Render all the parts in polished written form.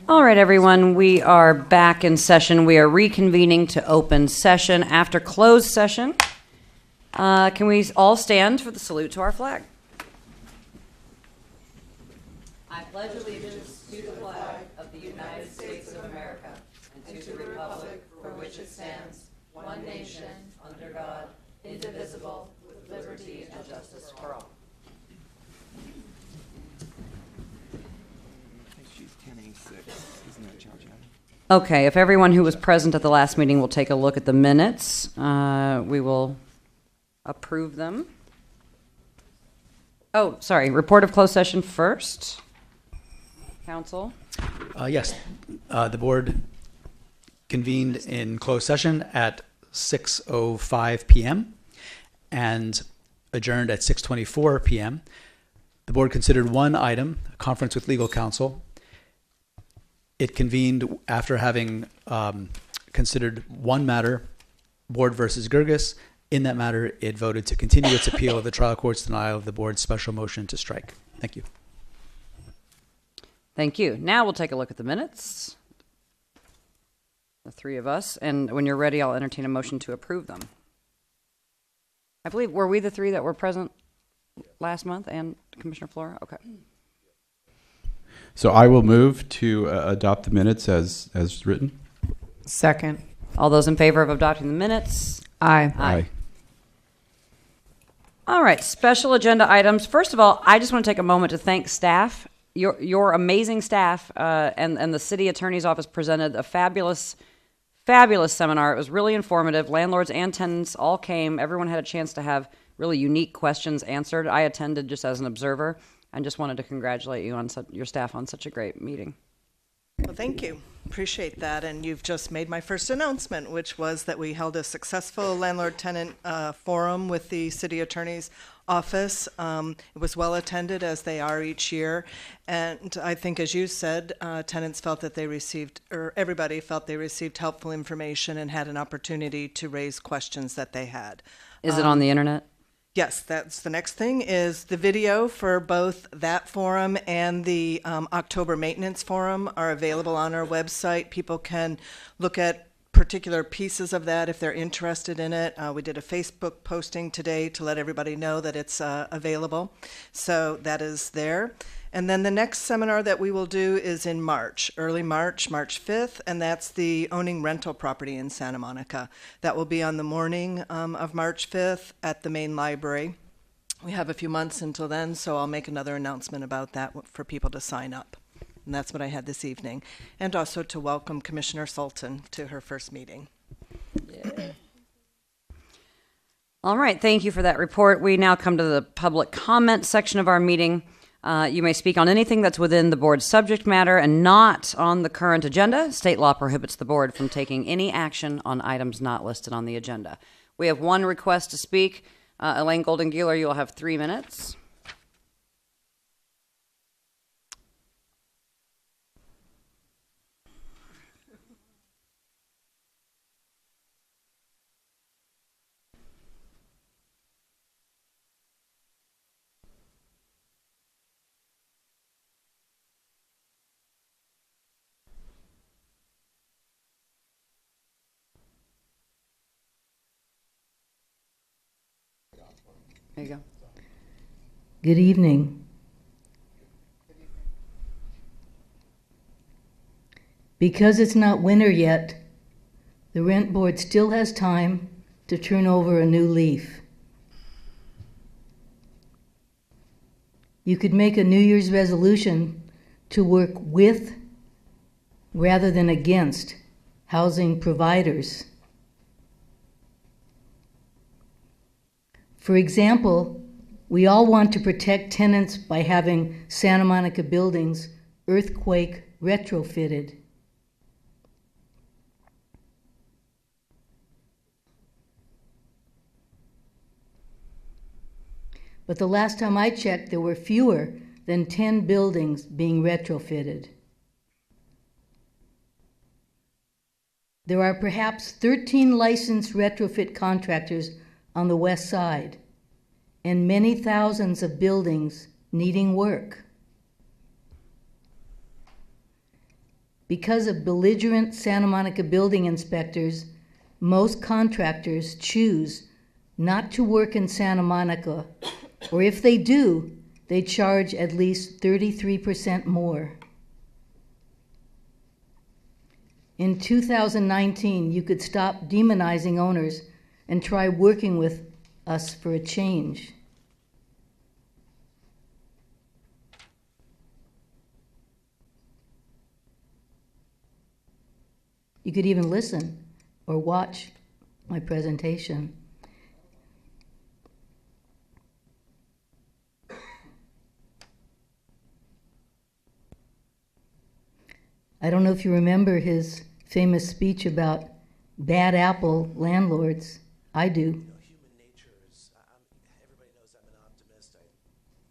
All right, everyone, we are back in session. We are reconvening to open session after closed session. Can we all stand for the salute to our flag? I pledge allegiance to the flag of the United States of America and to the republic for which it stands, one nation, under God, indivisible, with liberty and justice for all. Okay, if everyone who was present at the last meeting will take a look at the minutes, we will approve them. Oh, sorry, report of closed session first. Council? Yes, the board convened in closed session at 6:05 p.m. and adjourned at 6:24 p.m. The board considered one item, a conference with legal counsel. It convened after having considered one matter, Board versus Gerges. In that matter, it voted to continue its appeal of the trial court's denial of the board's special motion to strike. Thank you. Thank you. Now we'll take a look at the minutes. The three of us. And when you're ready, I'll entertain a motion to approve them. I believe, were we the three that were present last month and Commissioner Flora? Okay. So I will move to adopt the minutes as written. Second. All those in favor of adopting the minutes? Aye. Aye. All right, special agenda items. First of all, I just want to take a moment to thank staff. Your amazing staff and the city attorney's office presented a fabulous seminar. It was really informative. Landlords and tenants all came. Everyone had a chance to have really unique questions answered. I attended just as an observer and just wanted to congratulate you on your staff on such a great meeting. Well, thank you. Appreciate that. And you've just made my first announcement, which was that we held a successful landlord-tenant forum with the city attorney's office. It was well attended, as they are each year. And I think, as you said, tenants felt that they received, or everybody felt they received helpful information and had an opportunity to raise questions that they had. Is it on the internet? Yes, that's the next thing, is the video for both that forum and the October maintenance forum are available on our website. People can look at particular pieces of that if they're interested in it. We did a Facebook posting today to let everybody know that it's available. So that is there. And then the next seminar that we will do is in March, early March, March 5th, and that's the owning rental property in Santa Monica. That will be on the morning of March 5th at the main library. We have a few months until then, so I'll make another announcement about that for people to sign up. And that's what I had this evening. And also to welcome Commissioner Sultan to her first meeting. Yeah. All right, thank you for that report. We now come to the public comment section of our meeting. You may speak on anything that's within the board's subject matter and not on the current agenda. State law prohibits the board from taking any action on items not listed on the agenda. We have one request to speak. Elaine Golden-Gueeler, you'll have 3 minutes. There you go. Good evening. Because it's not winter yet, the rent board still has time to turn over a new leaf. You could make a New Year's resolution to work with rather than against housing providers. For example, we all want to protect tenants by having Santa Monica buildings earthquake retrofitted. But the last time I checked, there were fewer than 10 buildings being retrofitted. There are perhaps 13 licensed retrofit contractors on the west side, and many thousands of buildings needing work. Because of belligerent Santa Monica building inspectors, most contractors choose not to work in Santa Monica, or if they do, they charge at least 33% more. In 2019, you could stop demonizing owners and try working with us for a change. You could even listen or watch my presentation. I don't know if you remember his famous speech about bad apple landlords. I do. Human nature is, everybody knows I'm an optimist. I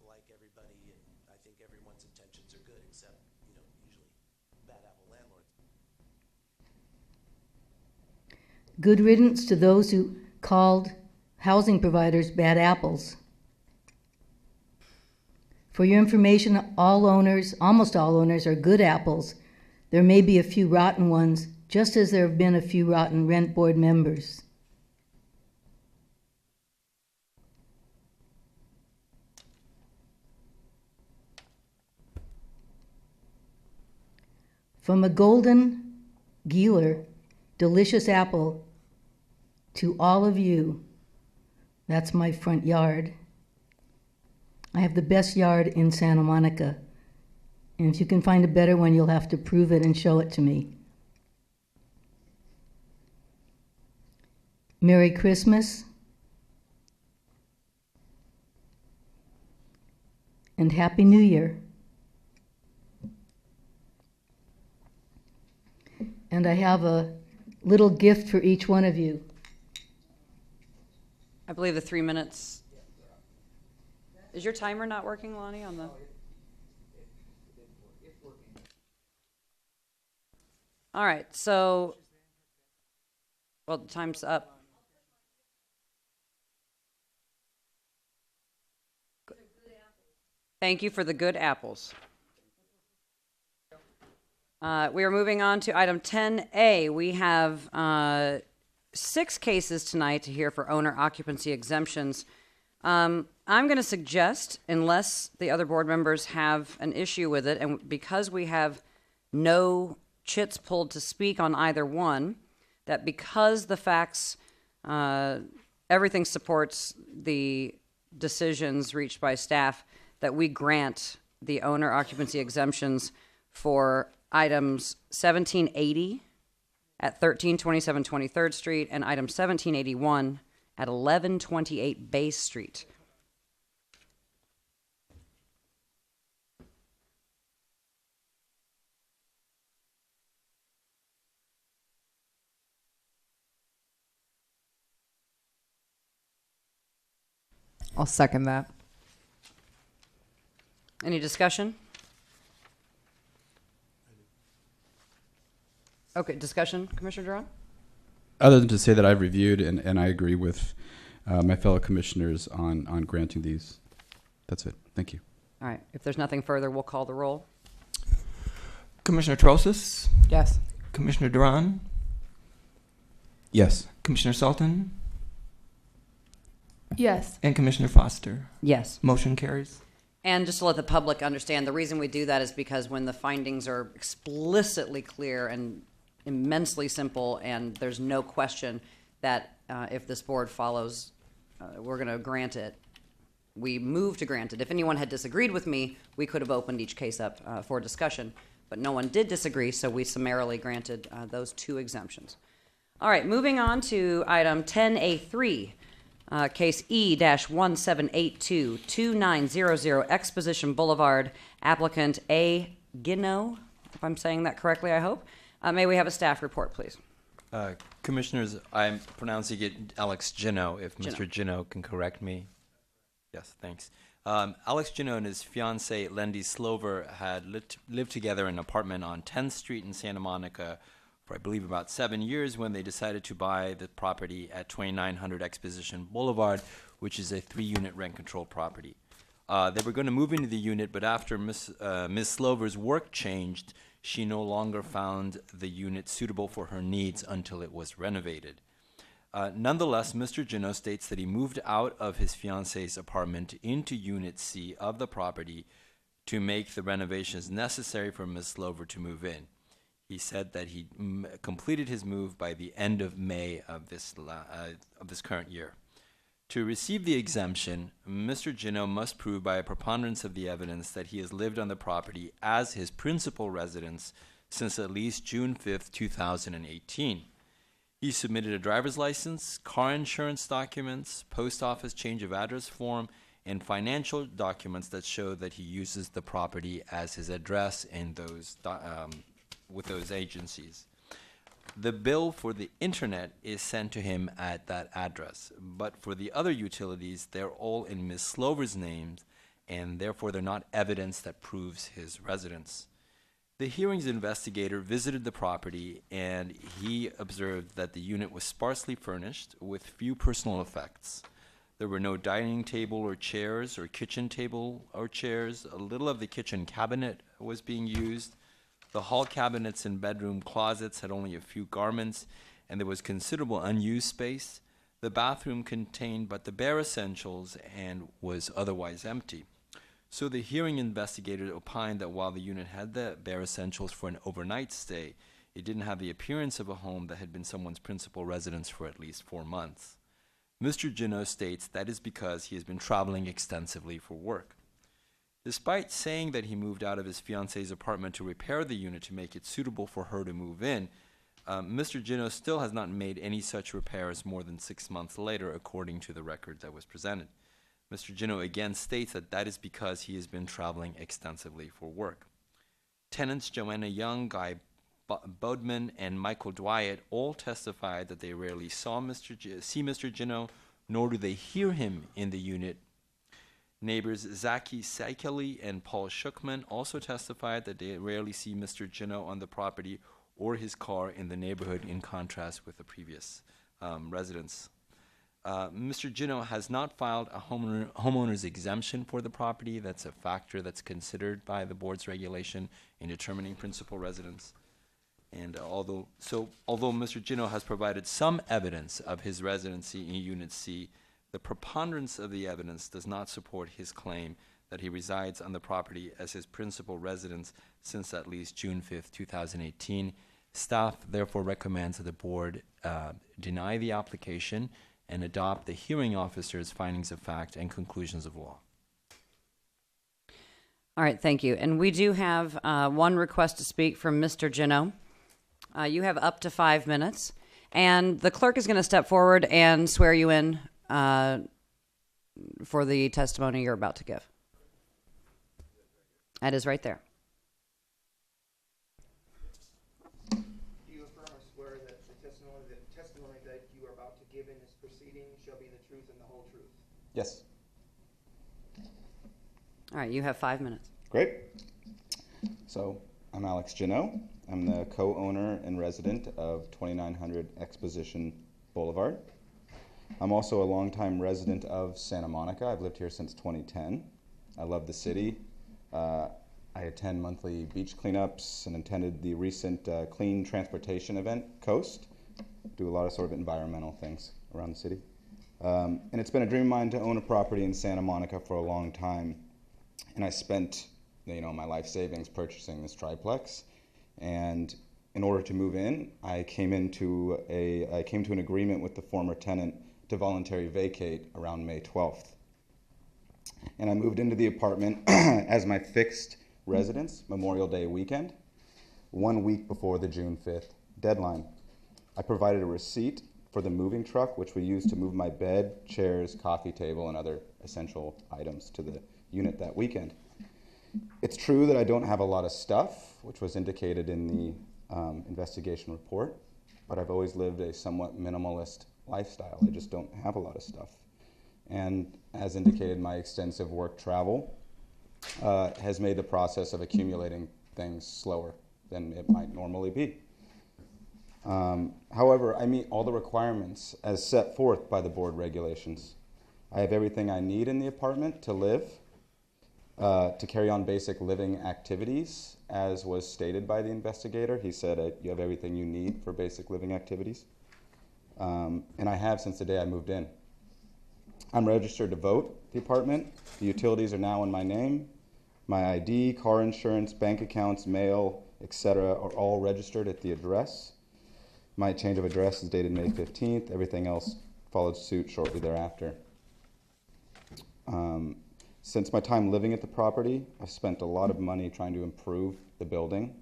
like everybody, and I think everyone's intentions are good, except, usually bad apple landlords. Good riddance to those who called housing providers bad apples. For your information, almost all owners are good apples. There may be a few rotten ones, just as there have been a few rotten rent board members. From a golden Gieler delicious apple to all of you, that's my front yard. I have the best yard in Santa Monica. And if you can find a better one, you'll have to prove it and show it to me. Merry Christmas. And Happy New Year. And I have a little gift for each one of you. I believe the 3 minutes. Is your timer not working, Lonnie, on the? All right, so, well, the time's up. Thank you for the good apples. We are moving on to item 10A. We have 6 cases tonight to hear for owner occupancy exemptions. I'm going to suggest, unless the other board members have an issue with it, and because we have no chits pulled to speak on either one, that because the facts, everything supports the decisions reached by staff, that we grant the owner occupancy exemptions for items 1780 at 1327 23rd Street and item 1781 at 1128 Bay Street. I'll second that. Any discussion? Okay, discussion, Commissioner Duran? Other than to say that I've reviewed and I agree with my fellow commissioners on granting these. That's it. Thank you. All right, if there's nothing further, we'll call the roll. Commissioner Trosis, Yes. Commissioner Duran, Yes. Commissioner Sultan, Yes. and Commissioner Foster. Yes. Motion carries. And just to let the public understand, the reason we do that is because when the findings are explicitly clear and immensely simple, and there's no question that if this board follows, we're going to grant it. We move to grant it. If anyone had disagreed with me, we could have opened each case up for discussion, but no one did disagree, so we summarily granted those 2 exemptions. All right, moving on to item 10A3. Case E-1782-2900 Exposition Boulevard, applicant A. Gino, if I'm saying that correctly, I hope. May we have a staff report, please? Commissioners, I'm pronouncing it Alex Gino, if Mr. Gino can correct me. Yes, thanks. Alex Gino and his fiancee, Lendy Slover, had lived together in an apartment on 10th Street in Santa Monica for, I believe, about 7 years when they decided to buy the property at 2900 Exposition Boulevard, which is a 3-unit rent-controlled property. They were going to move into the unit, but after Ms. Slover's work changed, she no longer found the unit suitable for her needs until it was renovated. Nonetheless, Mr. Gino states that he moved out of his fiance's apartment into Unit C of the property to make the renovations necessary for Ms. Slover to move in. He said that he completed his move by the end of May of this current year. To receive the exemption, Mr. Gino must prove by a preponderance of the evidence that he has lived on the property as his principal residence since at least June 5th, 2018. He submitted a driver's license, car insurance documents, post office change of address form, and financial documents that show that he uses the property as his address in those with those agencies. The bill for the internet is sent to him at that address, but for the other utilities, they're all in Ms. Slover's names, and therefore they're not evidence that proves his residence. The hearings investigator visited the property, and he observed that the unit was sparsely furnished with few personal effects. There were no dining table or chairs or kitchen table or chairs. A little of the kitchen cabinet was being used. The hall cabinets and bedroom closets had only a few garments, and there was considerable unused space. The bathroom contained but the bare essentials and was otherwise empty. So the hearing investigator opined that while the unit had the bare essentials for an overnight stay, it didn't have the appearance of a home that had been someone's principal residence for at least 4 months. Mr. Gino states that is because he has been traveling extensively for work. Despite saying that he moved out of his fiance's apartment to repair the unit to make it suitable for her to move in, Mr. Gino still has not made any such repairs more than 6 months later, according to the record that was presented. Mr. Gino again states that that is because he has been traveling extensively for work. Tenants Joanna Young, Guy Bodman, and Michael Dwyatt all testified that they rarely see Mr. Gino, nor do they hear him in the unit. Neighbors Zaki Saikali and Paul Schuckman also testified that they rarely see Mr. Gino on the property or his car in the neighborhood, in contrast with the previous residents. Mr. Gino has not filed a homeowner's exemption for the property. That's a factor that's considered by the board's regulation in determining principal residence. And although Mr. Gino has provided some evidence of his residency in Unit C, the preponderance of the evidence does not support his claim that he resides on the property as his principal residence since at least June 5th, 2018. Staff therefore recommends that the board deny the application and adopt the hearing officer's findings of fact and conclusions of law. All right, thank you. And we do have one request to speak from Mr. Gino. You have up to 5 minutes, and the clerk is going to step forward and swear you in for the testimony you're about to give. That is right there. Do you affirm or swear that the testimony that you are about to give in this proceeding shall be the truth and the whole truth? Yes. All right, you have 5 minutes. Great. So I'm Alex Gino. I'm the co-owner and resident of 2900 Exposition Boulevard. I'm also a longtime resident of Santa Monica. I've lived here since 2010. I love the city. I attend monthly beach cleanups and attended the recent clean transportation event, Coast. Do a lot of sort of environmental things around the city. And it's been a dream of mine to own a property in Santa Monica for a long time. And I spent, my life savings purchasing this triplex. And in order to move in, I came to an agreement with the former tenant to voluntarily vacate around May 12th. And I moved into the apartment as my fixed residence Memorial Day weekend, 1 week before the June 5th deadline. I provided a receipt for the moving truck, which we used to move my bed, chairs, coffee table, and other essential items to the unit that weekend. It's true that I don't have a lot of stuff, which was indicated in the investigation report, but I've always lived a somewhat minimalist lifestyle. I just don't have a lot of stuff. And as indicated, my extensive work travel has made the process of accumulating things slower than it might normally be. However, I meet all the requirements as set forth by the board regulations. I have everything I need in the apartment to live. to carry on basic living activities, as was stated by the investigator. He said you have everything you need for basic living activities. And I have since the day I moved in. I'm registered to vote at the apartment. The utilities are now in my name. My ID, car insurance, bank accounts, mail, etc. are all registered at the address. My change of address is dated May 15th. Everything else followed suit shortly thereafter. Since my time living at the property, I've spent a lot of money trying to improve the building.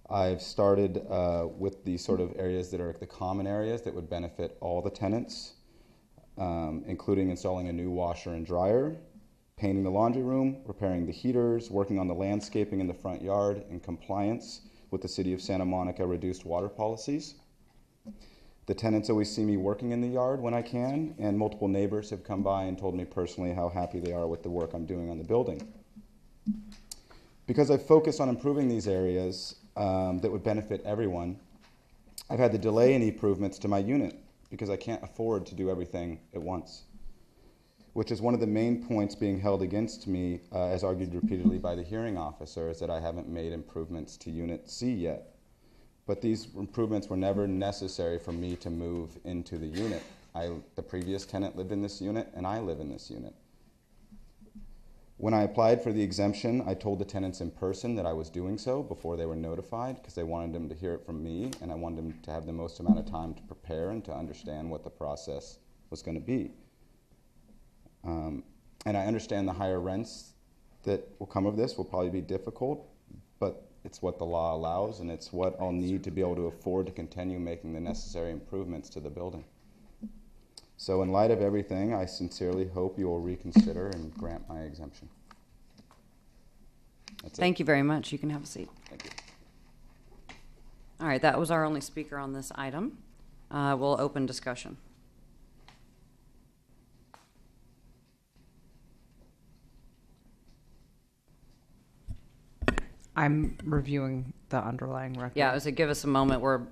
I've started with the sort of areas that are the common areas that would benefit all the tenants, including installing a new washer and dryer, painting the laundry room, repairing the heaters, working on the landscaping in the front yard in compliance with the City of Santa Monica reduced water policies. The tenants always see me working in the yard when I can, and multiple neighbors have come by and told me personally how happy they are with the work I'm doing on the building. Because I've focused on improving these areas that would benefit everyone, I've had to delay any improvements to my unit because I can't afford to do everything at once, which is one of the main points being held against me, as argued repeatedly by the hearing officer, is that I haven't made improvements to Unit C yet. But these improvements were never necessary for me to move into the unit. The previous tenant lived in this unit, and I live in this unit. When I applied for the exemption, I told the tenants in person that I was doing so before they were notified, because they wanted them to hear it from me, and I wanted them to have the most amount of time to prepare and to understand what the process was going to be. And I understand the higher rents that will come of this will probably be difficult, but it's what the law allows, and it's what I'll need to be able to afford to continue making the necessary improvements to the building. So in light of everything, I sincerely hope you will reconsider and grant my exemption. That's it. Thank you very much. You can have a seat. Thank you. All right, that was our only speaker on this item. We'll open discussion. I'm reviewing the underlying record. Yeah, so give us a moment where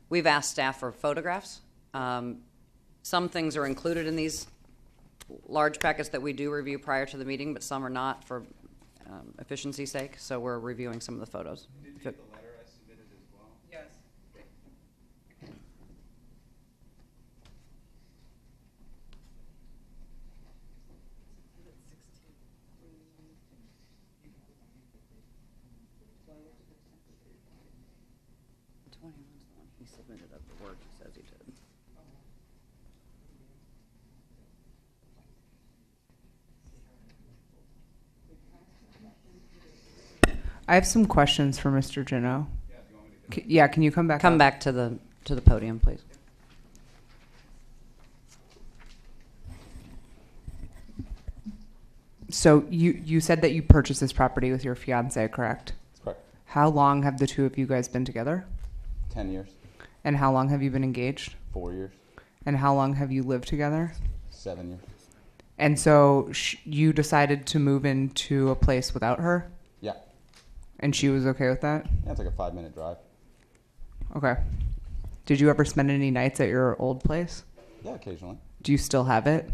we've asked staff for photographs. Some things are included in these large packets that we do review prior to the meeting, but some are not for efficiency's sake, so we're reviewing some of the photos. Did you get the letter I submitted as well? Yes. He submitted of the work he says he did. I have some questions for Mr. Gino. Yeah, can you come back Come up? back to the podium, please. So you said that you purchased this property with your fiance, correct? That's correct. How long have the two of you guys been together? 10 years, And how long have you been engaged? 4 years, And how long have you lived together? 7 years. And so you decided to move into a place without her? Yeah. And she was okay with that? Yeah, it's like a 5-minute drive. Okay. Did you ever spend any nights at your old place? Yeah, occasionally. Do you still have it?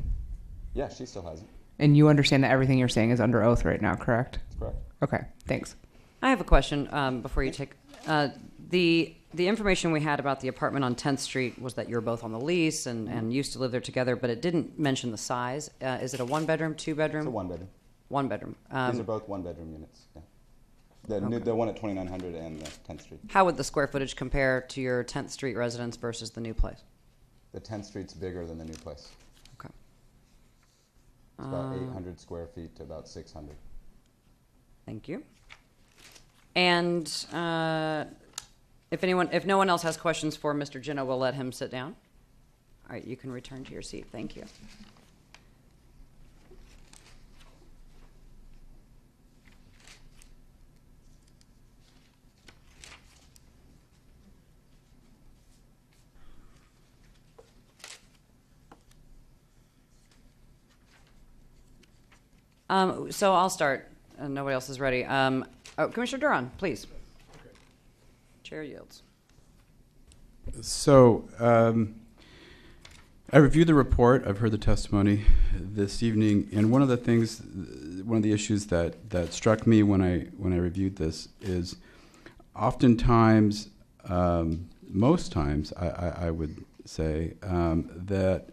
Yeah, she still has it. And you understand that everything you're saying is under oath right now, correct? That's correct. Okay, thanks. I have a question before you take the information we had about the apartment on 10th Street was that you're both on the lease and used to live there together, but it didn't mention the size. Is it a 1-bedroom, 2-bedroom? It's a 1-bedroom. 1-bedroom. These are both 1-bedroom units. Yeah. The one at 2900 and 10th Street. How would the square footage compare to your 10th Street residence versus the new place? The 10th Street's bigger than the new place. Okay. It's about 800 square feet to about 600. Thank you. And if no one else has questions for Mr. Gino, we'll let him sit down. All right, you can return to your seat. Thank you. So I'll start. Nobody else is ready. Commissioner Duran, please. Chair yields. So, I reviewed the report. I've heard the testimony this evening, and one of the issues that struck me when I reviewed this is, oftentimes, most times, I would say that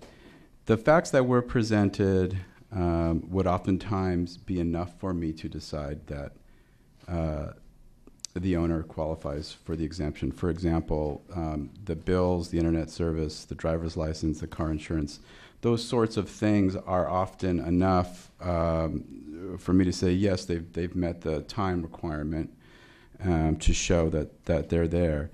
the facts that were presented would oftentimes be enough for me to decide that the owner qualifies for the exemption. For example, the bills, the internet service, the driver's license, the car insurance, those sorts of things are often enough for me to say, yes, they've met the time requirement to show that they're there.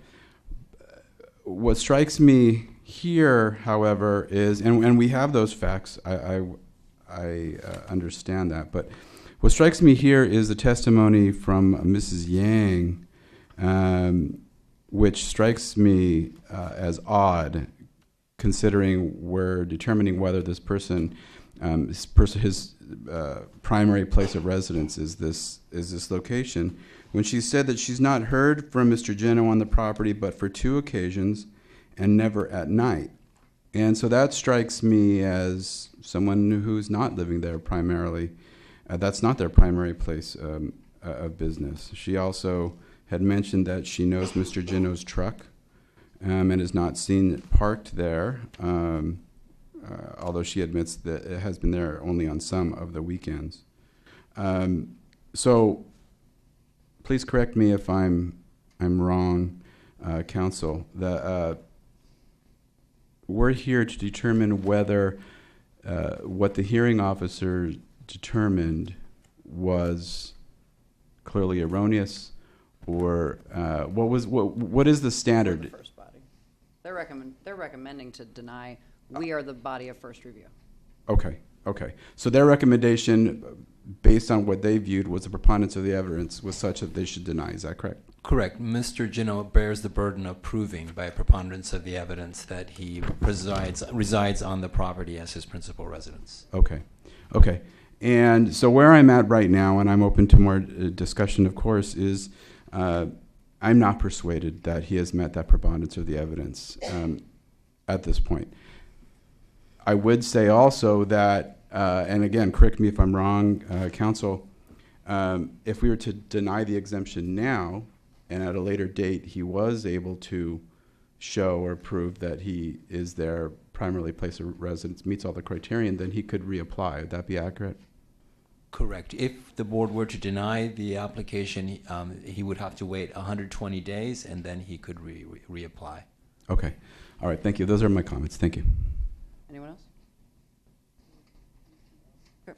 What strikes me here, however, is, and we have those facts, I understand that, but what strikes me here is the testimony from Mrs. Yang, which strikes me as odd, considering we're determining whether this person, his primary place of residence is this location. When she said that she's not heard from Mr. Gino on the property but for 2 occasions and never at night. And so that strikes me as someone who's not living there primarily. That's not their primary place of business. She also had mentioned that she knows Mr. Gino's truck and has not seen it parked there, although she admits that it has been there only on some of the weekends. So please correct me if I'm wrong, counsel. We're here to determine whether what the hearing officer determined was clearly erroneous, or what is the standard? First body. They're recommending to deny. We are the body of first review. Okay. So their recommendation, based on what they viewed, was the preponderance of the evidence was such that they should deny. Is that correct? Correct. Mr. Gino bears the burden of proving by a preponderance of the evidence that he resides on the property as his principal residence. Okay. And so where I'm at right now, and I'm open to more discussion, of course, is I'm not persuaded that he has met that preponderance of the evidence at this point. I would say also that, and again, correct me if I'm wrong, counsel, if we were to deny the exemption now, and at a later date he was able to show or prove that he is their primarily place of residence, meets all the criterion, then he could reapply. Would that be accurate? Correct. If the board were to deny the application, he would have to wait 120 days, and then he could reapply. Okay. All right. Thank you. Those are my comments. Thank you. Anyone else? Sure.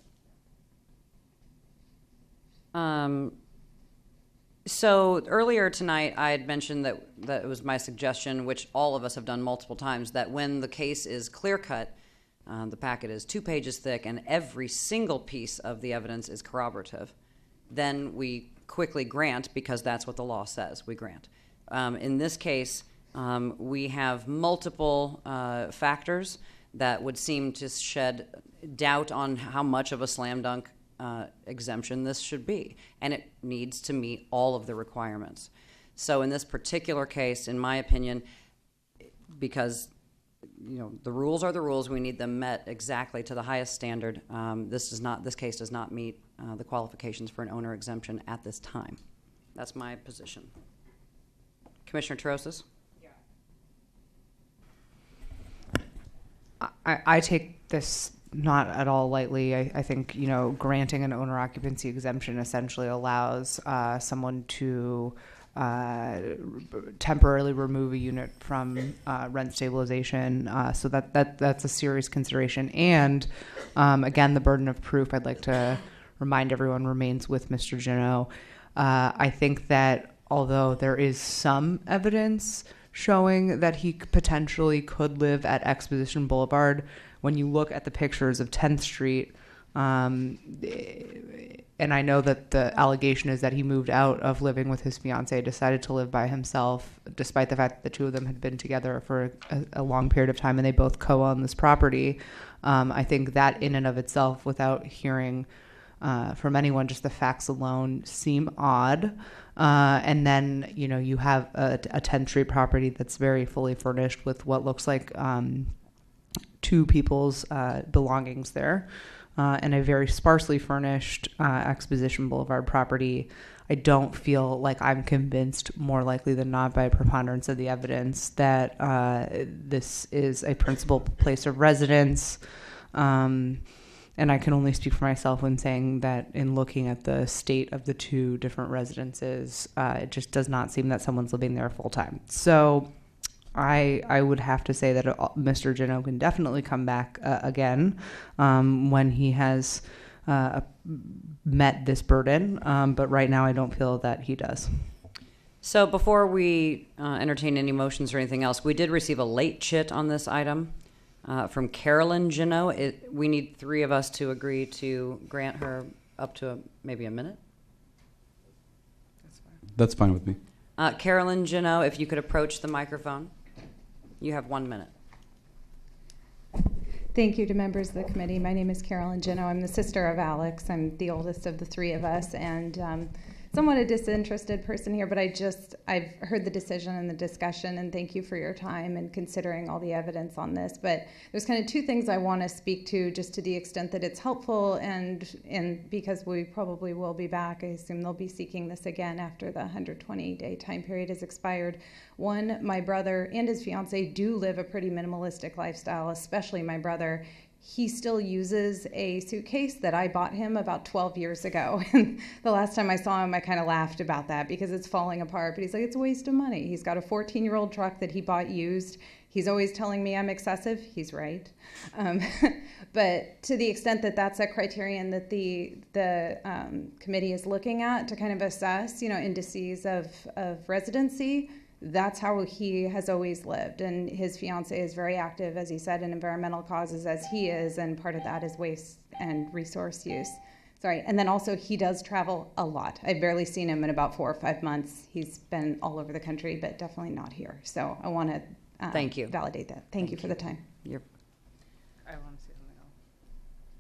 So earlier tonight, I had mentioned that it was my suggestion, which all of us have done multiple times, that when the case is clear-cut, the packet is 2 pages thick, and every single piece of the evidence is corroborative, then we quickly grant, because that's what the law says, we grant. In this case, we have multiple factors that would seem to shed doubt on how much of a slam dunk exemption this should be, and it needs to meet all of the requirements. So in this particular case, in my opinion, because the rules are the rules, we need them met exactly to the highest standard. This case does not meet the qualifications for an owner exemption at this time. That's my position. Commissioner Trosis? I take this not at all lightly. I think, granting an owner occupancy exemption essentially allows someone to temporarily remove a unit from rent stabilization. So that's a serious consideration. And again, the burden of proof, I'd like to remind everyone, remains with Mr. Gino. I think that although there is some evidence showing that he potentially could live at Exposition Boulevard, when you look at the pictures of 10th Street, and I know that the allegation is that he moved out of living with his fiancée, decided to live by himself, despite the fact that the two of them had been together for a long period of time and they both co-own this property. I think that in and of itself, without hearing from anyone, just the facts alone seem odd. And then, you have a 10th Street property that's very fully furnished with what looks like two people's belongings there, and a very sparsely furnished Exposition Boulevard property. I don't feel like I'm convinced, more likely than not, by a preponderance of the evidence, that this is a principal place of residence. And I can only speak for myself when saying that in looking at the state of the two different residences, it just does not seem that someone's living there full time. So I would have to say that Mr. Gino can definitely come back again when he has met this burden, but right now I don't feel that he does. So before we entertain any motions or anything else, we did receive a late chit on this item from Carolyn Gino. We need three of us to agree to grant her up to maybe a minute. That's fine with me. Carolyn Gino, if you could approach the microphone. You have 1 minute. Thank you to members of the committee. My name is Carolyn Gino. I'm the sister of Alex. I'm the oldest of the three of us, and somewhat a disinterested person here, but I've heard the decision and the discussion, and thank you for your time and considering all the evidence on this. But there's kind of two things I want to speak to, just to the extent that it's helpful, and because we probably will be back. I assume they'll be seeking this again after the 120-day time period has expired. One, my brother and his fiance do live a pretty minimalistic lifestyle, especially my brother. He still uses a suitcase that I bought him about 12 years ago. And the last time I saw him, I kind of laughed about that because it's falling apart. But he's like, it's a waste of money. He's got a 14-year-old truck that he bought used. He's always telling me I'm excessive. He's right. But to the extent that that's a criterion that the committee is looking at to kind of assess, indices of residency, that's how he has always lived. And his fiance is very active, as he said, in environmental causes as he is, and part of that is waste and resource use. Sorry. And then also he does travel a lot. I've barely seen him in about 4 or 5 months. He's been all over the country, but definitely not here. So I want to Thank you. Validate that. Thank you for the time. I want to say something else.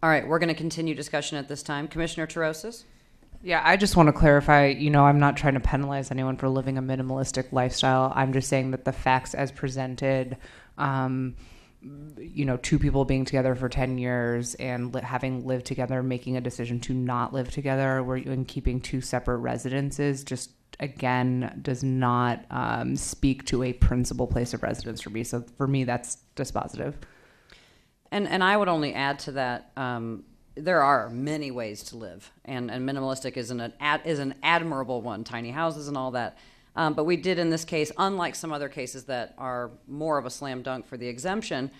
All right, we're going to continue discussion at this time. Commissioner Terosas? Yeah, I just want to clarify, I'm not trying to penalize anyone for living a minimalistic lifestyle. I'm just saying that the facts as presented, two people being together for 10 years and having lived together, making a decision to not live together, and keeping two separate residences, just again, does not speak to a principal place of residence for me. So for me, that's dispositive. And I would only add to that, there are many ways to live, and minimalistic is an admirable one, tiny houses and all that. But we did in this case, unlike some other cases that are more of a slam dunk for the exemption,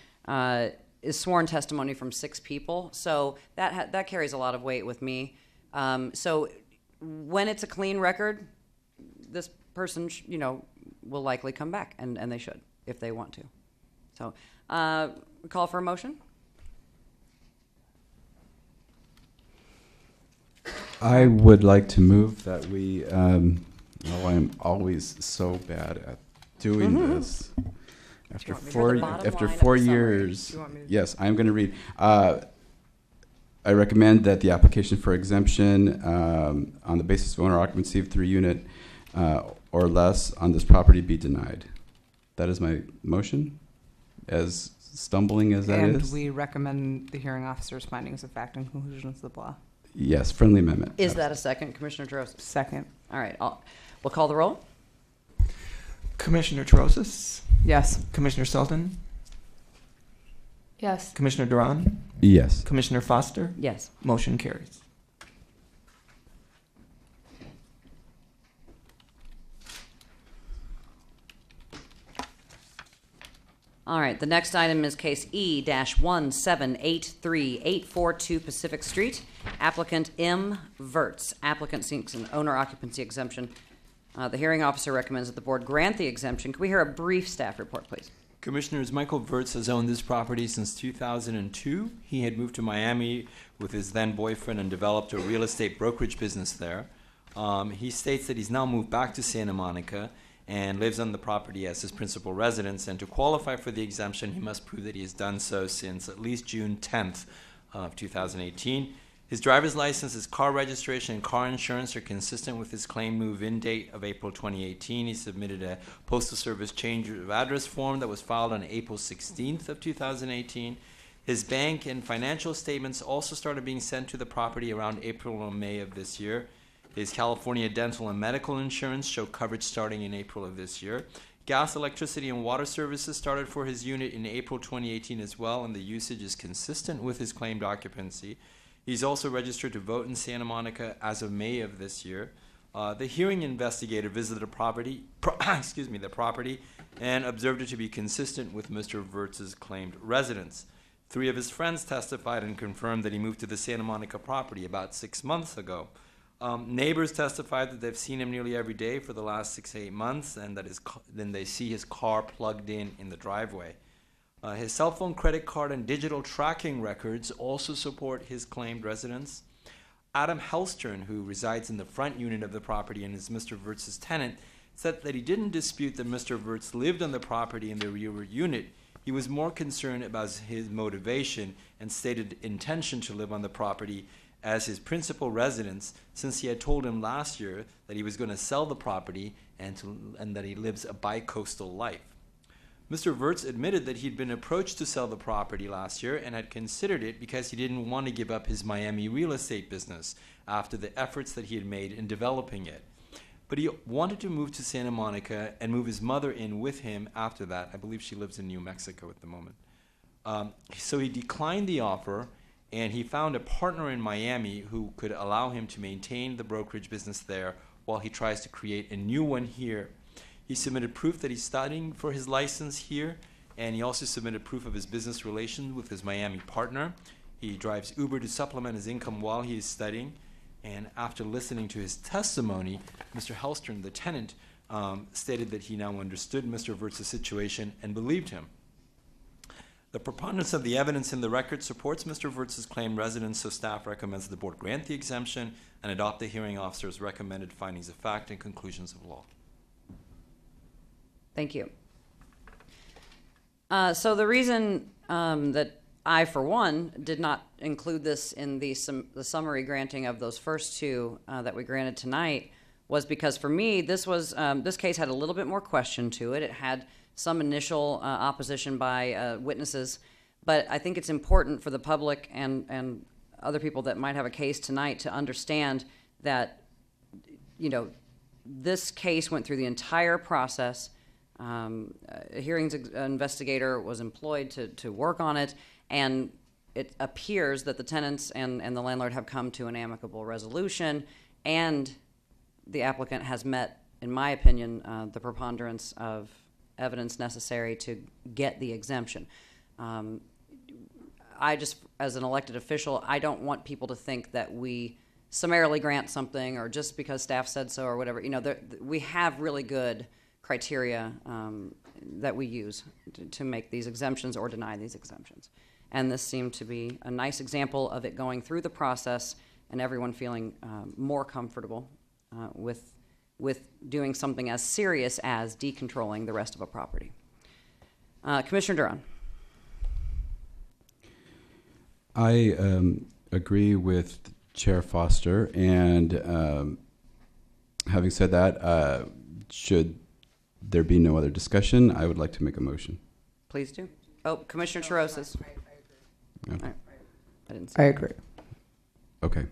is sworn testimony from 6 people. So that carries a lot of weight with me. So when it's a clean record, this person, will likely come back, and they should if they want to. So call for a motion. I would like to move that we, I'm always so bad at doing this. After four years, yes, I'm going to read. I recommend that the application for exemption on the basis of owner occupancy of 3 unit or less on this property be denied. That is my motion, as stumbling as that is. And we recommend the hearing officer's findings of fact and conclusions of the law. Yes, friendly amendment. Is that a second, Commissioner Terosas? Second. All right, we'll call the roll. Commissioner Terosas? Yes. Commissioner Sultan? Yes. Commissioner Duran? Yes. Commissioner Foster? Yes. Motion carries. All right, the next item is case E-1783842 Pacific Street. Applicant M. Verts. Applicant seeks an owner occupancy exemption. The hearing officer recommends that the board grant the exemption. Can we hear a brief staff report, please? Commissioners, Michael Verts has owned this property since 2002. He had moved to Miami with his then boyfriend and developed a real estate brokerage business there. He states that he's now moved back to Santa Monica and lives on the property as his principal residence, and to qualify for the exemption, he must prove that he has done so since at least June 10th of 2018. His driver's license, his car registration, and car insurance are consistent with his claim move-in date of April 2018. He submitted a Postal Service change of address form that was filed on April 16th of 2018. His bank and financial statements also started being sent to the property around April or May of this year. His California dental and medical insurance show coverage starting in April of this year. Gas, electricity, and water services started for his unit in April 2018 as well, and the usage is consistent with his claimed occupancy. He's also registered to vote in Santa Monica as of May of this year. The hearing investigator visited the property and observed it to be consistent with Mr. Wirtz's claimed residence. 3 of his friends testified and confirmed that he moved to the Santa Monica property about 6 months ago. Neighbors testified that they've seen him nearly every day for the last 6 to 8 months, and that then they see his car plugged in the driveway. His cell phone, credit card, and digital tracking records also support his claimed residence. Adam Helstern, who resides in the front unit of the property and is Mr. Wirtz's tenant, said that he didn't dispute that Mr. Wirtz lived on the property in the rear unit. He was more concerned about his motivation and stated intention to live on the property as his principal residence, since he had told him last year that he was going to sell the property and that he lives a bi-coastal life. Mr. Wirtz admitted that he'd been approached to sell the property last year and had considered it because he didn't want to give up his Miami real estate business after the efforts that he had made in developing it. But he wanted to move to Santa Monica and move his mother in with him after that. I believe she lives in New Mexico at the moment. So he declined the offer, and he found a partner in Miami who could allow him to maintain the brokerage business there while he tries to create a new one here. He submitted proof that he's studying for his license here, and he also submitted proof of his business relations with his Miami partner. He drives Uber to supplement his income while he is studying, and after listening to his testimony, Mr. Helstern, the tenant, stated that he now understood Mr. Wirtz's situation and believed him. The preponderance of the evidence in the record supports Mr. Wirtz's claimed residence, so staff recommends the board grant the exemption and adopt the hearing officer's recommended findings of fact and conclusions of law. Thank you. So the reason that I, for one, did not include this in the summary granting of those first 2 that we granted tonight was because for me, this case had a little bit more question to it. It had some initial opposition by witnesses, but I think it's important for the public and other people that might have a case tonight to understand that, this case went through the entire process. A hearings investigator was employed to work on it, and it appears that the tenants and the landlord have come to an amicable resolution, and the applicant has met, in my opinion, the preponderance of evidence necessary to get the exemption. I just, as an elected official, I don't want people to think that we summarily grant something or just because staff said so or whatever. We have really good criteria that we use to make these exemptions or deny these exemptions. And this seemed to be a nice example of it going through the process and everyone feeling more comfortable with doing something as serious as decontrolling the rest of a property. Commissioner Duran. I agree with Chair Foster, and having said that, should there be no other discussion, I would like to make a motion. Please do. Oh, Commissioner Chiroses. Okay. I agree. Okay.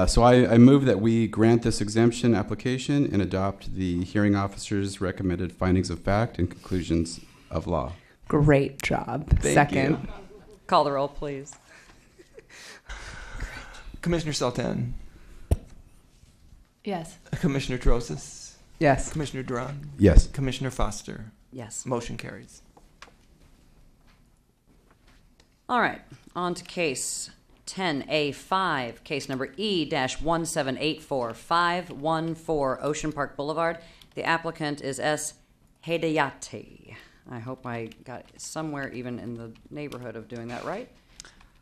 So I move that we grant this exemption application and adopt the hearing officer's recommended findings of fact and conclusions of law. Great job. Thank Second. you. Call the roll, please. Commissioner Sultan. Yes. Commissioner Trosis. Yes. Commissioner Duran. Yes. Commissioner Foster. Yes. Motion carries. All right, on to case 10A5, case number E-1784514 Ocean Park Boulevard. The applicant is S. Hedayati. I hope I got somewhere even in the neighborhood of doing that right.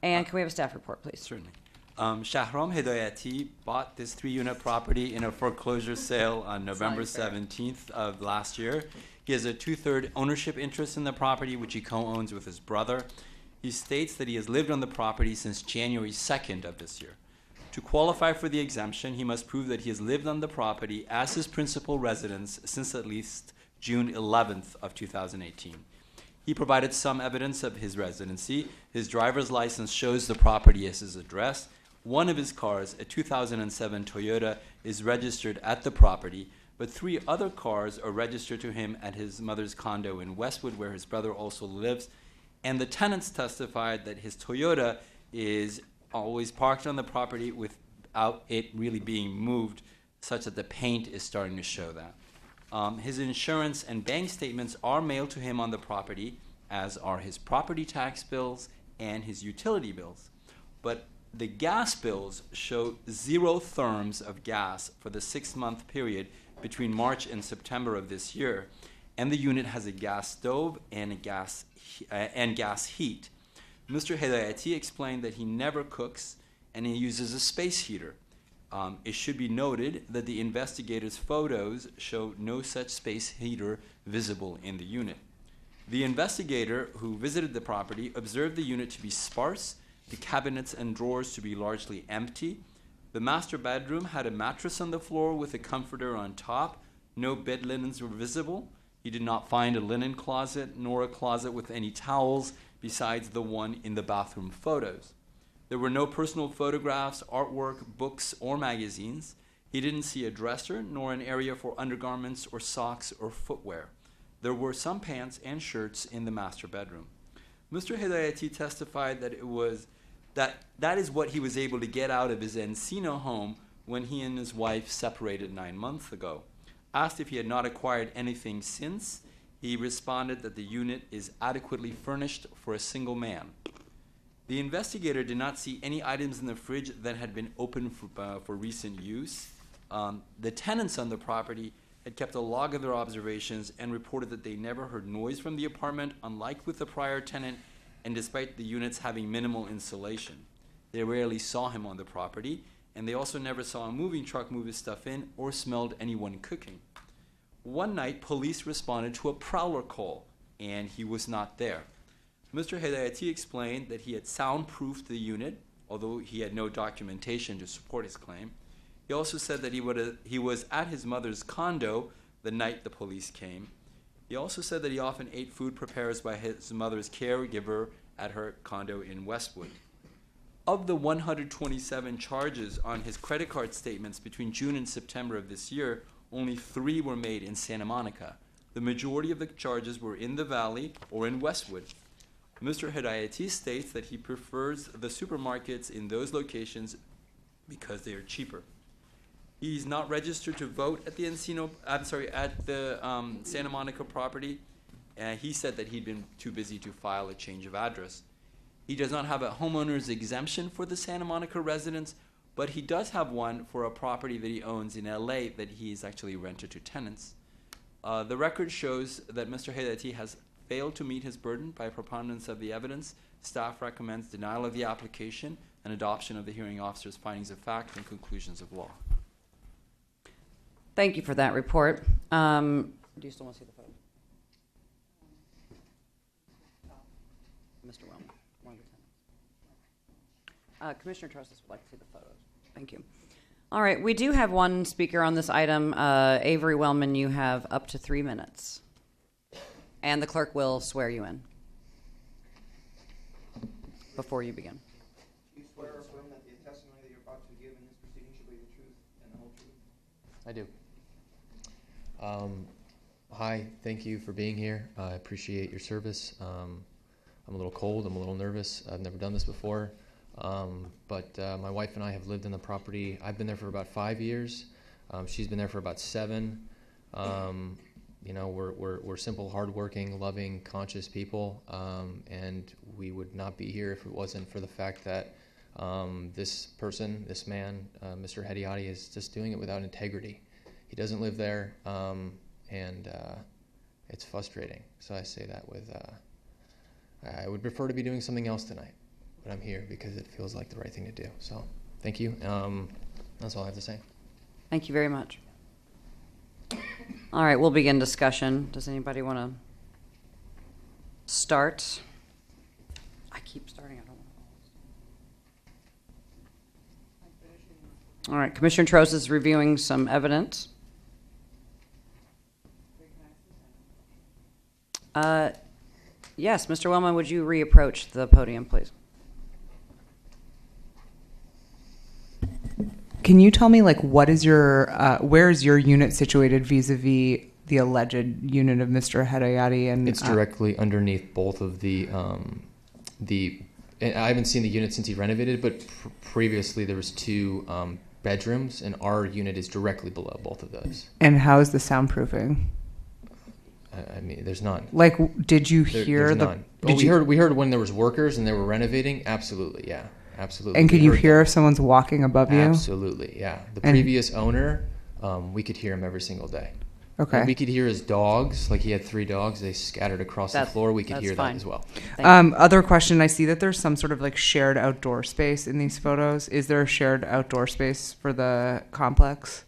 And can we have a staff report, please? Certainly. Shahram Hedayati bought this 3-unit property in a foreclosure sale on November 17th of last year. He has a 2/3 ownership interest in the property, which he co-owns with his brother. He states that he has lived on the property since January 2nd of this year. To qualify for the exemption, he must prove that he has lived on the property as his principal residence since at least June 11th of 2018. He provided some evidence of his residency. His driver's license shows the property as his address. One of his cars, a 2007 Toyota, is registered at the property, but 3 other cars are registered to him at his mother's condo in Westwood, where his brother also lives. And the tenants testified that his Toyota is always parked on the property without it really being moved, such that the paint is starting to show that. His insurance and bank statements are mailed to him on the property, as are his property tax bills and his utility bills. But the gas bills show 0 therms of gas for the 6-month period between March and September of this year, and the unit has a gas stove and gas heat. Mr. Hedayati explained that he never cooks and he uses a space heater. It should be noted that the investigator's photos show no such space heater visible in the unit. The investigator who visited the property observed the unit to be sparse, the cabinets and drawers to be largely empty. The master bedroom had a mattress on the floor with a comforter on top. No bed linens were visible. He did not find a linen closet nor a closet with any towels besides the one in the bathroom photos. There were no personal photographs, artwork, books, or magazines. He didn't see a dresser nor an area for undergarments or socks or footwear. There were some pants and shirts in the master bedroom. Mr. Hedayati testified that that is what he was able to get out of his Encino home when he and his wife separated 9 months ago. Asked if he had not acquired anything since, he responded that the unit is adequately furnished for a single man. The investigator did not see any items in the fridge that had been opened for recent use. The tenants on the property had kept a log of their observations and reported that they never heard noise from the apartment, unlike with the prior tenant, and despite the units having minimal insulation. They rarely saw him on the property, and they also never saw a moving truck move his stuff in or smelled anyone cooking. One night, police responded to a prowler call, and he was not there. Mr. Hedayati explained that he had soundproofed the unit, although he had no documentation to support his claim. He also said that he was at his mother's condo the night the police came. He also said that he often ate food prepared by his mother's caregiver at her condo in Westwood. Of the 127 charges on his credit card statements between June and September of this year, only 3 were made in Santa Monica. The majority of the charges were in the Valley or in Westwood. Mr. Hedayati states that he prefers the supermarkets in those locations because they are cheaper. He's not registered to vote at the Santa Monica property. He said that he'd been too busy to file a change of address. He does not have a homeowner's exemption for the Santa Monica residence, but he does have one for a property that he owns in LA that he's actually rented to tenants. The record shows that Mr. Hedayati has failed to meet his burden by preponderance of the evidence. Staff recommends denial of the application and adoption of the hearing officer's findings of fact and conclusions of law. Thank you for that report. Do you still want to see the photos? Mr. Wellman, one of the tenants. Commissioner Trosses would like to see the photos. Thank you. All right, we do have one speaker on this item. Avery Wellman, you have up to 3 minutes. And the clerk will swear you in before you begin. Do you swear or affirm that the testimony that you're about to give in this proceeding shall be the truth and the whole truth? I do. Hi, thank you for being here. I appreciate your service. I'm a little cold, I'm a little nervous. I've never done this before. But my wife and I have lived in the property. I've been there for about 5 years. She's been there for about 7. You know, we're simple, hardworking, loving, conscious people, and we would not be here if it wasn't for the fact that this person, this man, Mr. Hedayati, is just doing it without integrity. He doesn't live there, and it's frustrating. So I say that with, I would prefer to be doing something else tonight, but I'm here because it feels like the right thing to do. So thank you. That's all I have to say. Thank you very much. All right, we'll begin discussion. Does anybody want to start? I keep starting. I don't want All right, Commissioner Trost is reviewing some evidence. Yes, Mr. Wellman, would you reapproach the podium, please? Can you tell me, like, what is your, where is your unit situated vis-a-vis the alleged unit of Mr. Hedayati? And It's directly underneath both of the. I haven't seen the unit since he renovated, but previously there was two bedrooms, and our unit is directly below both of those. And how is the soundproofing? I mean, there's none. Like, did you There- hear there's the? none. Did you? We heard when there was workers and they were renovating. Absolutely, yeah, absolutely. And could We you heard hear that. if someone's walking above you? Absolutely, yeah. The And- previous owner, we could hear him every single day. Okay. And we could hear his dogs. Like he had 3 dogs. They scattered across the floor. We could hear that as well. Other question. I see that there's some sort of like shared outdoor space in these photos. Is there a shared outdoor space for the complex,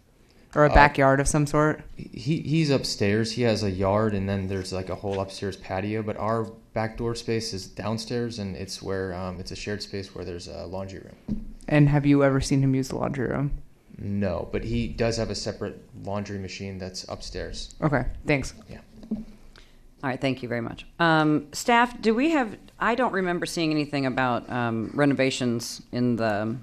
or a backyard of some sort? He's upstairs. He has a yard, and then there's like a whole upstairs patio. But our backdoor space is downstairs, and it's where it's a shared space where there's a laundry room. And have you ever seen him use the laundry room? No, but he does have a separate laundry machine that's upstairs. Okay, thanks. Yeah. All right, thank you very much. Staff, do we have, I don't remember seeing anything about renovations in the,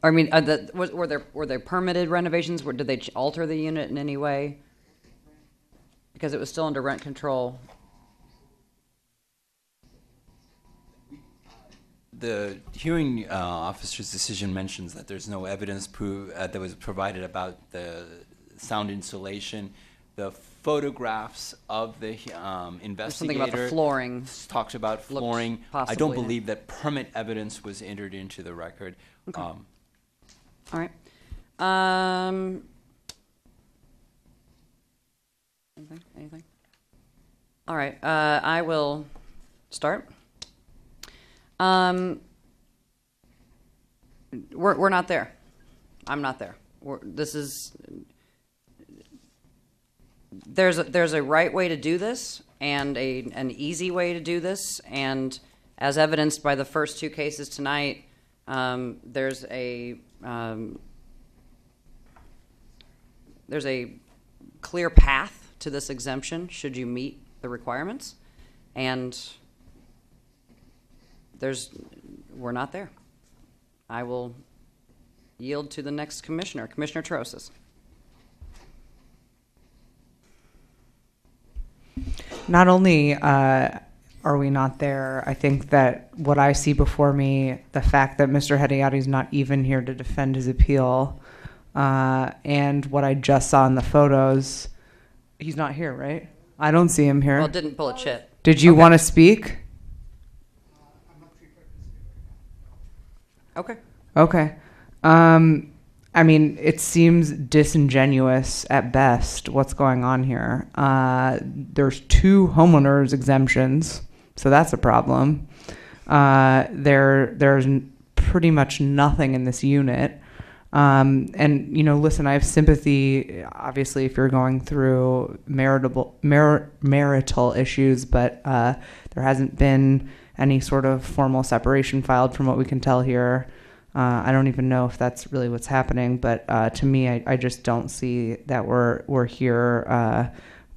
I mean, were there permitted renovations? Did they alter the unit in any way? Because it was still under rent control. The hearing officer's decision mentions that there's no evidence that was provided about the sound insulation. The photographs of the investigator something about the flooring. Talks about flooring. I possibly don't in it. believe that permit evidence was entered into the record. Okay. All right. Anything? All right. I will start. We're not there. I'm not there. There's a right way to do this and an easy way to do this, and as evidenced by the first 2 cases tonight, there's a clear path to this exemption should you meet the requirements, and we're not there. I will yield to the next commissioner, Commissioner Trosis. Not only are we not there, I think that what I see before me, the fact that Mr. Hedayati is not even here to defend his appeal, and what I just saw in the photos, he's not here, right? I don't see him here. Well, it didn't pull a chit. Did you want to speak? Okay. Okay. I mean, it seems disingenuous at best what's going on here. There's 2 homeowners exemptions, so that's a problem. There's pretty much nothing in this unit. And, you know, listen, I have sympathy, obviously, if you're going through marital issues, but there hasn't been any sort of formal separation filed from what we can tell here. I don't even know if that's really what's happening, but to me, I just don't see that we're here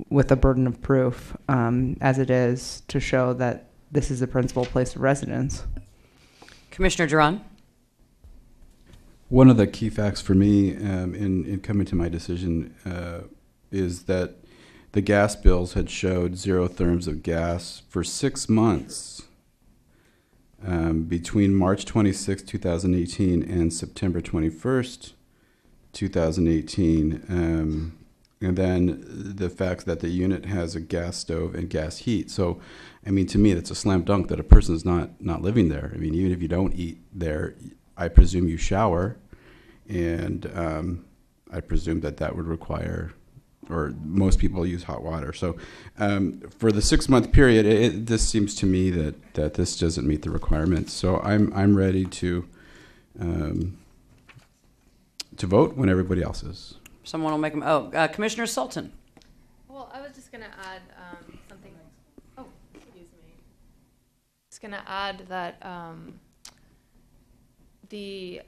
with a burden of proof as it is to show that this is the principal place of residence. Commissioner Duran. One of the key facts for me in coming to my decision is that the gas bills had showed 0 therms of gas for 6 months. Between March 26, 2018 and September 21st, 2018, and then the fact that the unit has a gas stove and gas heat. So, I mean, to me, that's a slam dunk that a person's not living there. I mean, even if you don't eat there, I presume you shower, and I presume that would require, or most people use hot water. So for the 6-month period, this seems to me that this doesn't meet the requirements. So I'm ready to vote when everybody else is. Someone will make them. Commissioner Sultan. Well, I was just going to add something. Oh, excuse me. Just going to add that the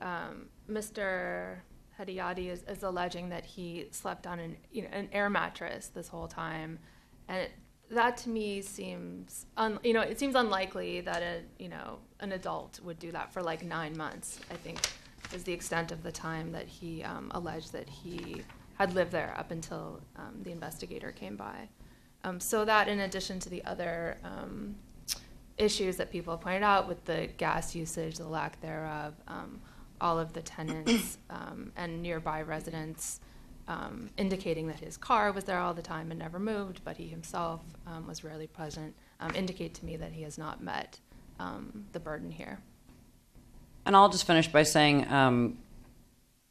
Mr. Hadiadi is alleging that he slept on an air mattress this whole time, and that to me seems it seems unlikely that an adult would do that for like 9 months. I think is the extent of the time that he alleged that he had lived there up until the investigator came by. So that, in addition to the other issues that people have pointed out with the gas usage, the lack thereof, all of the tenants and nearby residents indicating that his car was there all the time and never moved, but he himself was rarely present, indicate to me that he has not met the burden here. And I'll just finish by saying,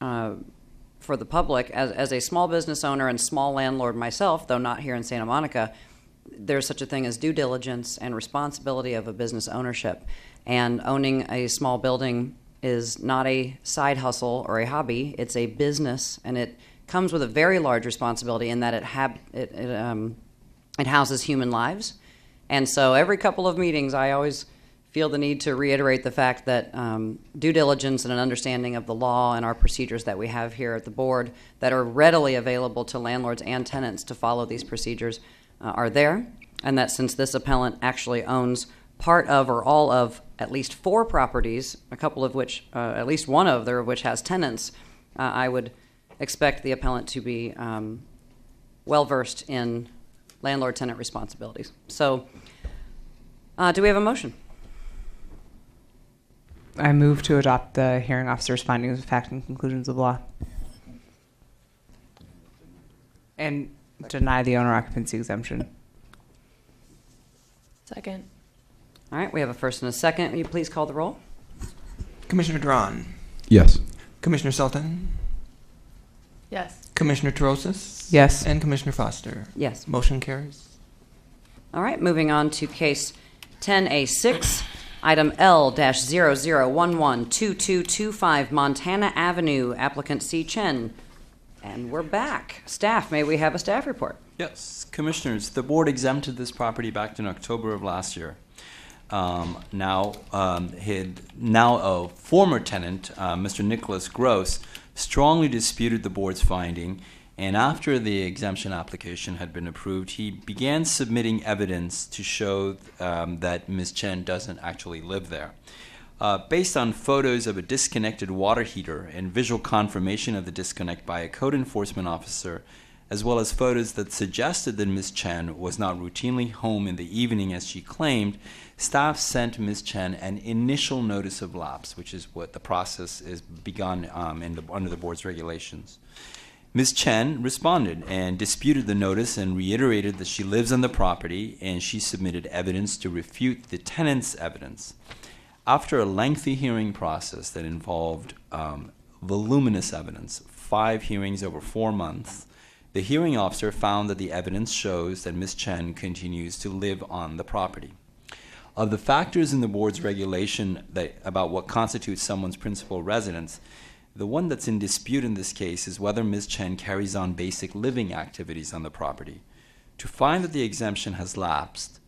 for the public, as a small business owner and small landlord myself, though not here in Santa Monica, there's such a thing as due diligence and responsibility of a business ownership. And owning a small building is not a side hustle or a hobby. It's a business, and it comes with a very large responsibility in that it houses human lives. And so every couple of meetings, I always feel the need to reiterate the fact that due diligence and an understanding of the law and our procedures that we have here at the board that are readily available to landlords and tenants to follow these procedures are there, and that since this appellant actually owns part of or all of at least 4 properties, a couple of which, at least one of which has tenants, I would expect the appellant to be well-versed in landlord-tenant responsibilities. So, do we have a motion? I move to adopt the hearing officer's findings of fact and conclusions of law. And deny the owner occupancy exemption. Second. All right, we have a first and a second. Will you please call the roll? Commissioner Duran. Yes. Commissioner Sultan. Yes. Commissioner Trosas. Yes. And Commissioner Foster. Yes. Motion carries. All right, moving on to case 10A6, item L-00112225, Montana Avenue, applicant C. Chen. And we're back. Staff, may we have a staff report? Yes, Commissioners, the board exempted this property back in October of last year. Now a former tenant, Mr. Nicholas Gross, strongly disputed the board's finding, and after the exemption application had been approved, he began submitting evidence to show that Ms. Chen doesn't actually live there. Based on photos of a disconnected water heater and visual confirmation of the disconnect by a code enforcement officer, as well as photos that suggested that Ms. Chen was not routinely home in the evening as she claimed, staff sent Ms. Chen an initial notice of lapse, which is what the process is begun under the board's regulations. Ms. Chen responded and disputed the notice and reiterated that she lives on the property, and she submitted evidence to refute the tenant's evidence. After a lengthy hearing process that involved voluminous evidence, 5 hearings over 4 months, the hearing officer found that the evidence shows that Ms. Chen continues to live on the property. Of the factors in the board's regulation about what constitutes someone's principal residence, the one that's in dispute in this case is whether Ms. Chen carries on basic living activities on the property. To find that the exemption has lapsed,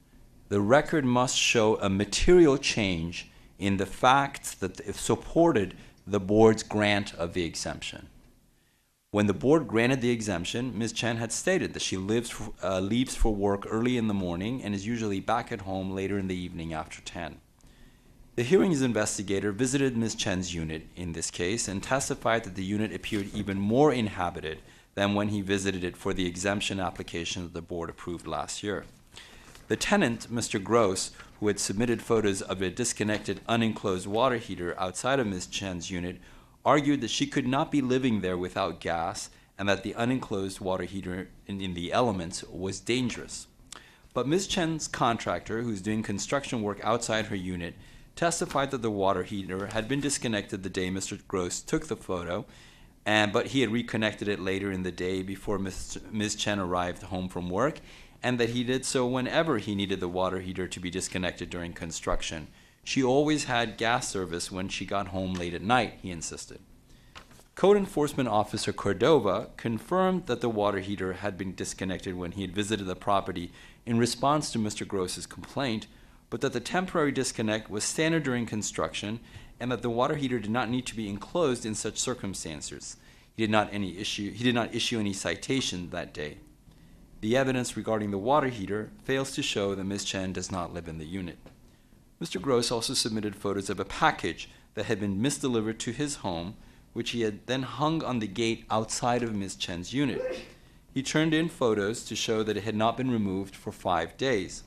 the record must show a material change in the facts that supported the board's grant of the exemption. When the board granted the exemption, Ms. Chen had stated that she leaves for work early in the morning and is usually back at home later in the evening after 10. The hearings investigator visited Ms. Chen's unit in this case and testified that the unit appeared even more inhabited than when he visited it for the exemption application that the board approved last year. The tenant, Mr. Gross, who had submitted photos of a disconnected, unenclosed water heater outside of Ms. Chen's unit, argued that she could not be living there without gas and that the unenclosed water heater in the elements was dangerous. But Ms. Chen's contractor, who's doing construction work outside her unit, testified that the water heater had been disconnected the day Mr. Gross took the photo, but he had reconnected it later in the day before Ms. Chen arrived home from work, and that he did so whenever he needed the water heater to be disconnected during construction. She always had gas service when she got home late at night, he insisted. Code Enforcement Officer Cordova confirmed that the water heater had been disconnected when he had visited the property in response to Mr. Gross's complaint, but that the temporary disconnect was standard during construction and that the water heater did not need to be enclosed in such circumstances. He did not issue any citation that day. The evidence regarding the water heater fails to show that Ms. Chen does not live in the unit. Mr. Gross also submitted photos of a package that had been misdelivered to his home, which he had then hung on the gate outside of Ms. Chen's unit. He turned in photos to show that it had not been removed for 5 days.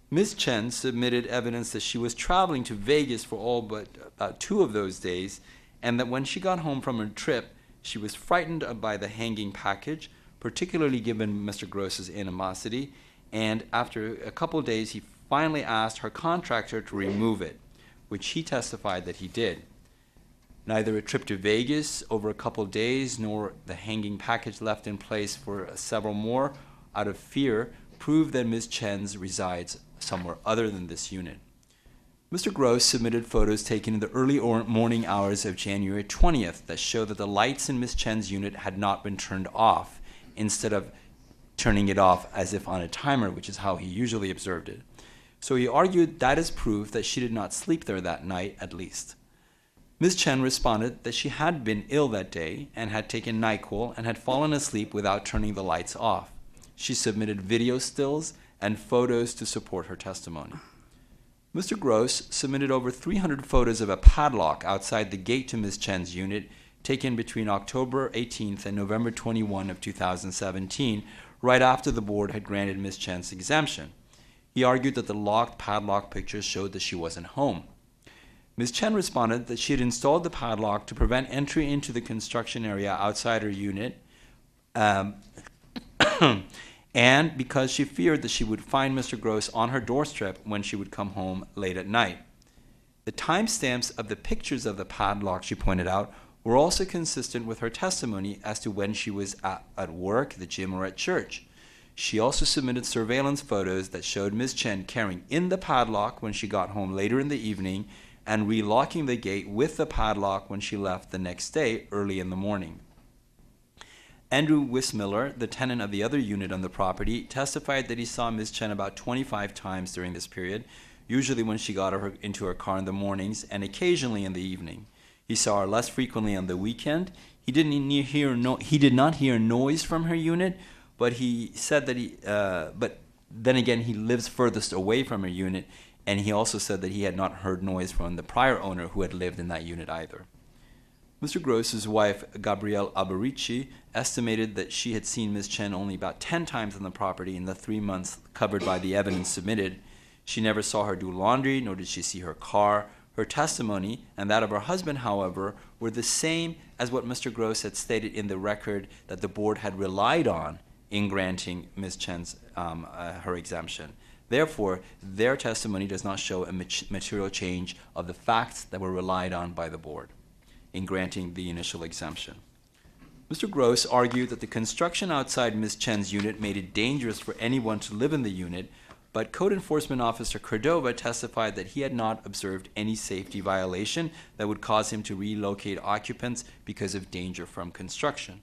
Ms. Chen submitted evidence that she was traveling to Vegas for all but about 2 of those days, and that when she got home from her trip, she was frightened by the hanging package, particularly given Mr. Gross's animosity, and after a couple of days, he finally asked her contractor to remove it, which he testified that he did. Neither a trip to Vegas over a couple of days nor the hanging package left in place for several more out of fear prove that Ms. Chen resides somewhere other than this unit. Mr. Gross submitted photos taken in the early morning hours of January 20th that show that the lights in Ms. Chen's unit had not been turned off, instead of turning it off as if on a timer, which is how he usually observed it. So he argued that is proof that she did not sleep there that night, at least. Ms. Chen responded that she had been ill that day and had taken NyQuil and had fallen asleep without turning the lights off. She submitted video stills and photos to support her testimony. Mr. Gross submitted over 300 photos of a padlock outside the gate to Ms. Chen's unit, taken between October 18th and November 21 of 2017, right after the board had granted Ms. Chen's exemption. He argued that the locked padlock pictures showed that she wasn't home. Ms. Chen responded that she had installed the padlock to prevent entry into the construction area outside her unit, and because she feared that she would find Mr. Gross on her doorstep when she would come home late at night. The timestamps of the pictures of the padlock, she pointed out, were also consistent with her testimony as to when she was at work, the gym, or at church. She also submitted surveillance photos that showed Ms. Chen carrying in the padlock when she got home later in the evening and relocking the gate with the padlock when she left the next day early in the morning. Andrew Wismiller, the tenant of the other unit on the property, testified that he saw Ms. Chen about 25 times during this period, usually when she got into her car in the mornings and occasionally in the evening. He saw her less frequently on the weekend. He did not hear noise from her unit, but he said that but then again, he lives furthest away from her unit, and he also said that he had not heard noise from the prior owner who had lived in that unit either. Mr. Gross's wife, Gabrielle Alberici, estimated that she had seen Ms. Chen only about 10 times on the property in the 3 months covered by the evidence submitted. She never saw her do laundry, nor did she see her car. Her testimony and that of her husband, however, were the same as what Mr. Gross had stated in the record that the board had relied on in granting Ms. Chen's her exemption. Therefore, their testimony does not show a material change of the facts that were relied on by the board in granting the initial exemption. Mr. Gross argued that the construction outside Ms. Chen's unit made it dangerous for anyone to live in the unit, but Code Enforcement Officer Cordova testified that he had not observed any safety violation that would cause him to relocate occupants because of danger from construction.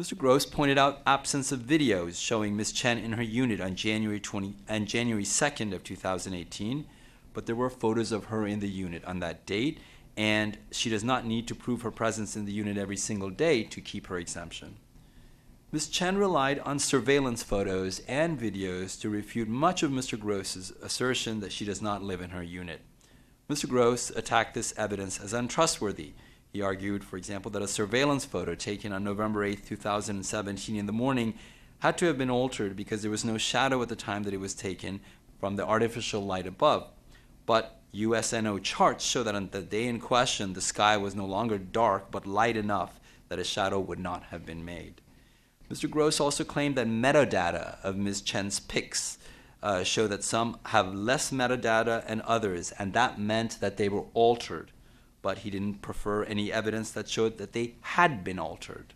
Mr. Gross pointed out absence of videos showing Ms. Chen in her unit on January 2nd of 2018, but there were photos of her in the unit on that date, and she does not need to prove her presence in the unit every single day to keep her exemption. Ms. Chen relied on surveillance photos and videos to refute much of Mr. Gross's assertion that she does not live in her unit. Mr. Gross attacked this evidence as untrustworthy. He argued, for example, that a surveillance photo taken on November 8, 2017 in the morning had to have been altered because there was no shadow at the time that it was taken from the artificial light above. But USNO charts show that on the day in question, the sky was no longer dark but light enough that a shadow would not have been made. Mr. Gross also claimed that metadata of Ms. Chen's pics show that some have less metadata and others, and that meant that they were altered, but he didn't prefer any evidence that showed that they had been altered.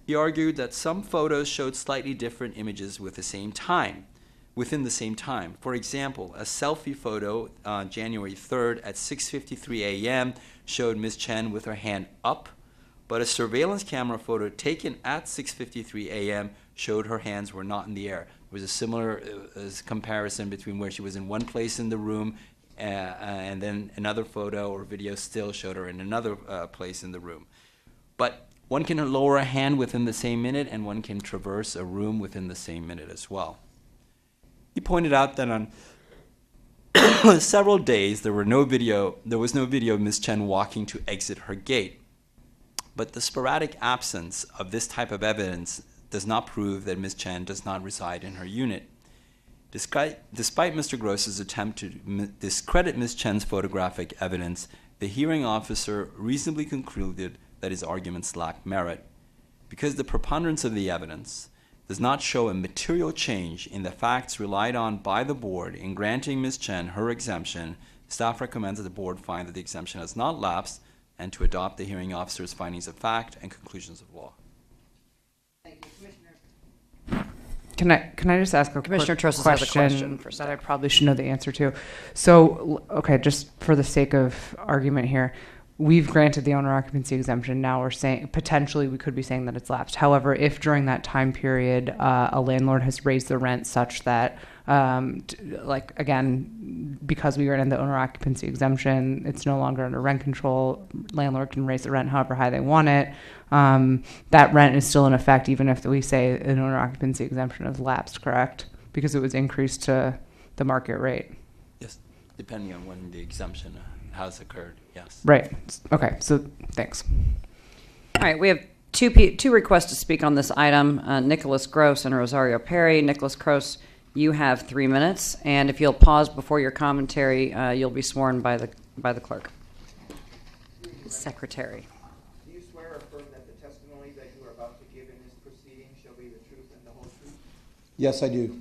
He argued that some photos showed slightly different images within the same time. For example, a selfie photo on January 3rd at 6:53 a.m. showed Ms. Chen with her hand up, but a surveillance camera photo taken at 6:53 a.m. showed her hands were not in the air. There was a similar comparison between where she was in one place in the room and then another photo or video still showed her in another place in the room. But one can lower a hand within the same minute, and one can traverse a room within the same minute as well. He pointed out that on several days there was no video of Ms. Chen walking to exit her gate. But the sporadic absence of this type of evidence does not prove that Ms. Chen does not reside in her unit. Despite Mr. Gross's attempt to discredit Ms. Chen's photographic evidence, the hearing officer reasonably concluded that his arguments lack merit. Because the preponderance of the evidence does not show a material change in the facts relied on by the board in granting Ms. Chen her exemption, staff recommends that the board find that the exemption has not lapsed and to adopt the hearing officer's findings of fact and conclusions of law. Can I just ask a Commissioner quick Trosas has a question for that I probably should know the answer to? So, okay, just for the sake of argument here, we've granted the owner occupancy exemption. Now we're saying potentially we could be saying that it's lapsed. However, if during that time period a landlord has raised the rent such that, like again, because we granted the owner occupancy exemption, it's no longer under rent control. Landlord can raise the rent however high they want it. That rent is still in effect even if we say an owner occupancy exemption has lapsed, correct? Because it was increased to the market rate. Yes, depending on when the exemption has occurred, yes. Right. Okay, so thanks. All right, we have two requests to speak on this item, Nicholas Gross and Rosario Perry. Nicholas Gross, you have 3 minutes, and if you'll pause before your commentary, you'll be sworn by the clerk. Secretary. Do you swear or affirm that the testimony that you are about to give in this proceeding shall be the truth and the whole truth? Yes, I do.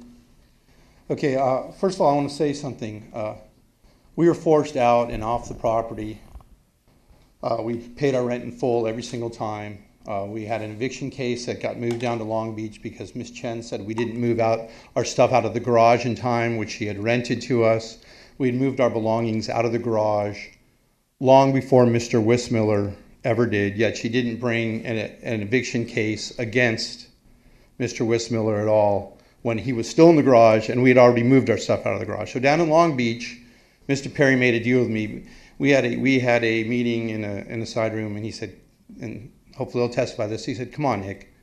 Okay, first of all, I want to say something. We were forced out and off the property. We paid our rent in full every single time. We had an eviction case that got moved down to Long Beach because Ms. Chen said we didn't move out our stuff out of the garage in time, which she had rented to us. We had moved our belongings out of the garage long before Mr. Wismiller ever did, yet she didn't bring an eviction case against Mr. Wismiller at all when he was still in the garage and we had already moved our stuff out of the garage. So down in Long Beach, Mr. Perry made a deal with me. We had a meeting in a side room, and he said, and hopefully he'll testify this. He said, "Come on, Nick,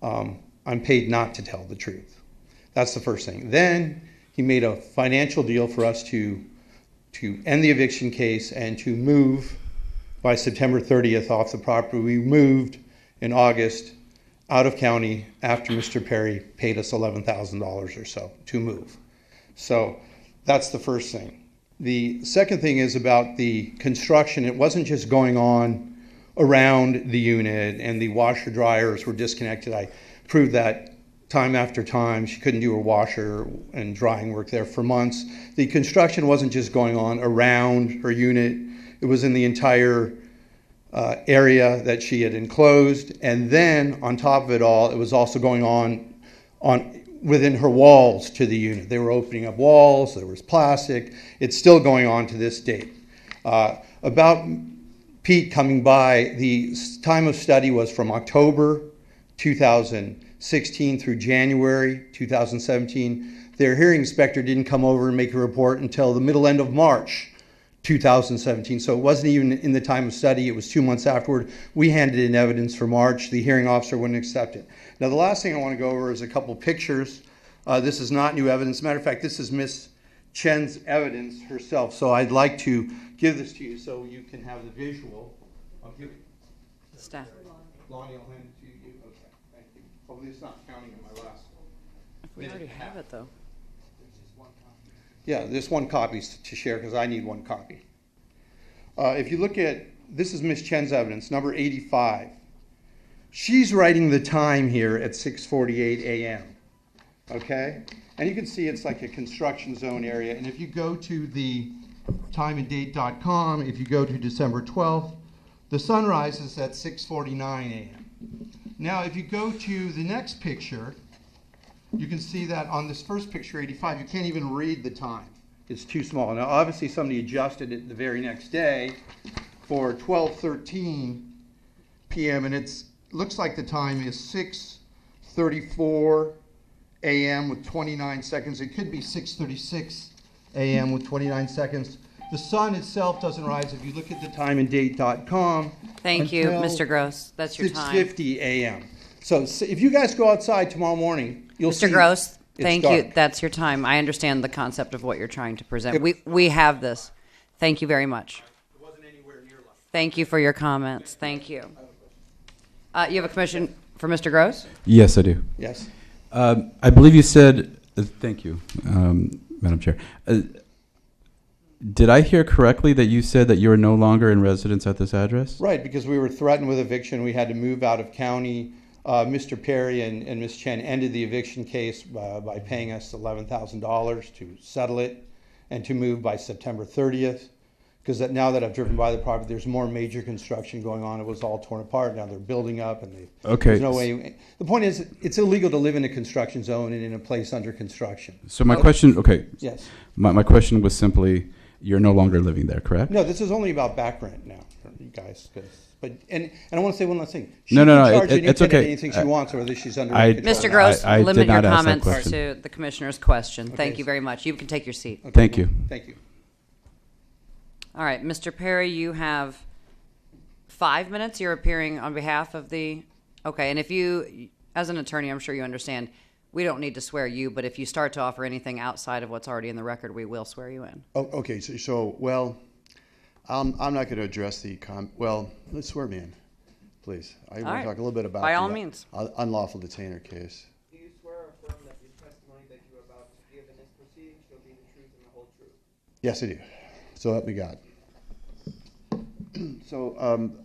I'm paid not to tell the truth." That's the first thing. Then he made a financial deal for us to end the eviction case and to move by September 30th off the property. We moved in August out of county after Mr. Perry paid us $11,000 or so to move. So that's the first thing. The second thing is about the construction. It wasn't just going on around the unit and the washer dryers were disconnected. I proved that time after time. She couldn't do her washer and drying work there for months. The construction wasn't just going on around her unit. It was in the entire area that she had enclosed. And then on top of it all, it was also going on within her walls to the unit. They were opening up walls, there was plastic. It's still going on to this date. About Pete coming by, the time of study was from October 2016 through January 2017. Their hearing inspector didn't come over and make a report until the middle end of March 2017. So it wasn't even in the time of study, it was 2 months afterward. We handed in evidence for March, the hearing officer wouldn't accept it. Now the last thing I want to go over is a couple pictures. This is not new evidence. As a matter of fact, this is Ms. Chen's evidence herself. So I'd like to give this to you so you can have the visual. I'll give it. Staff. Lonnie, I'll hand it to you. Okay, thank you. Hopefully it's not counting in my last one. We already have it though. Yeah, there's one copy to share because I need one copy. If you look at, this is Ms. Chen's evidence, number 85. She's writing the time here at 6:48 a.m. Okay? And you can see it's like a construction zone area. And if you go to the timeanddate.com, if you go to December 12th, the sun rises at 6:49 a.m. Now, if you go to the next picture, you can see that on this first picture, 85, you can't even read the time. It's too small. Now, obviously, somebody adjusted it the very next day for 12:13 p.m., and it looks like the time is 6:34 a.m. with 29 seconds. It could be 6:36 a.m. with 29 seconds. The sun itself doesn't rise if you look at the timeanddate.com. Thank you, until Mr. Gross. That's your time. 6:50 a.m. So if you guys go outside tomorrow morning, you'll see. Mr. Gross, it's thank dark. you. That's your time. I understand the concept of what you're trying to present. We have this. Thank you very much. Thank you for your comments. Thank you. You have a commission for Mr. Gross? Yes, I do. Yes. I believe you said, thank you, Madam Chair. Did I hear correctly that you said that you are no longer in residence at this address? Right, because we were threatened with eviction. We had to move out of county. Mr. Perry and Ms. Chen ended the eviction case by paying us $11,000 to settle it and to move by September 30th. Because now that I've driven by the property, there's more major construction going on. It was all torn apart. Now they're building up, and there's no way. The point is, it's illegal to live in a construction zone and in a place under construction. So my question, okay. Yes. My question was simply, you're no longer living there, correct? No, this is only about back rent now, you guys. But I want to say one last thing. She No, can charge it's any tenant okay. anything she wants, or whether she's under Mr. Gross, I limit did your not ask that comments question. to the commissioner's question. Okay. Thank you very much. You can take your seat. Okay, Thank you. Thank you. All right, Mr. Perry, you have 5 minutes. You're appearing on behalf of the, okay, and if you, as an attorney, I'm sure you understand, we don't need to swear you, but if you start to offer anything outside of what's already in the record, we will swear you in. Oh, okay, well, I'm not going to address well, let's swear me in, please. I want right. to talk a little bit about By all the means. Unlawful detainer case. Do you swear or affirm that the testimony that you are about to give in this proceeding shall be the truth and the whole truth? Yes, I do. So help me God. So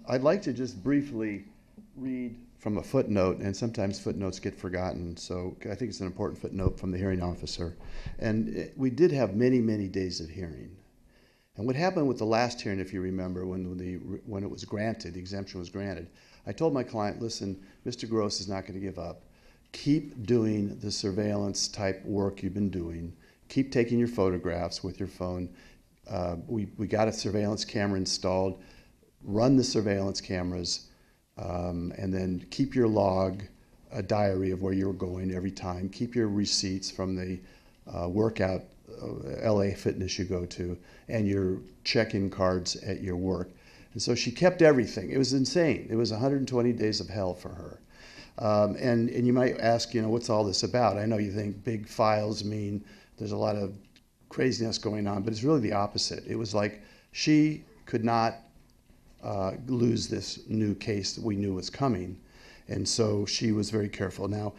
I'd like to just briefly read from a footnote, and sometimes footnotes get forgotten, so I think it's an important footnote from the hearing officer. And we did have many, many days of hearing. And what happened with the last hearing, if you remember, when it was granted, the exemption was granted, I told my client, listen, Mr. Gross is not going to give up. Keep doing the surveillance type work you've been doing. Keep taking your photographs with your phone. We got a surveillance camera installed. Run the surveillance cameras, and then keep your log, a diary of where you're going every time. Keep your receipts from the workout, LA Fitness you go to, and your check-in cards at your work. And so she kept everything. It was insane. It was 120 days of hell for her. And you might ask, what's all this about? I know you think big files mean there's a lot of craziness going on, but it's really the opposite. It was like she could not lose this new case that we knew was coming, and so she was very careful. Now,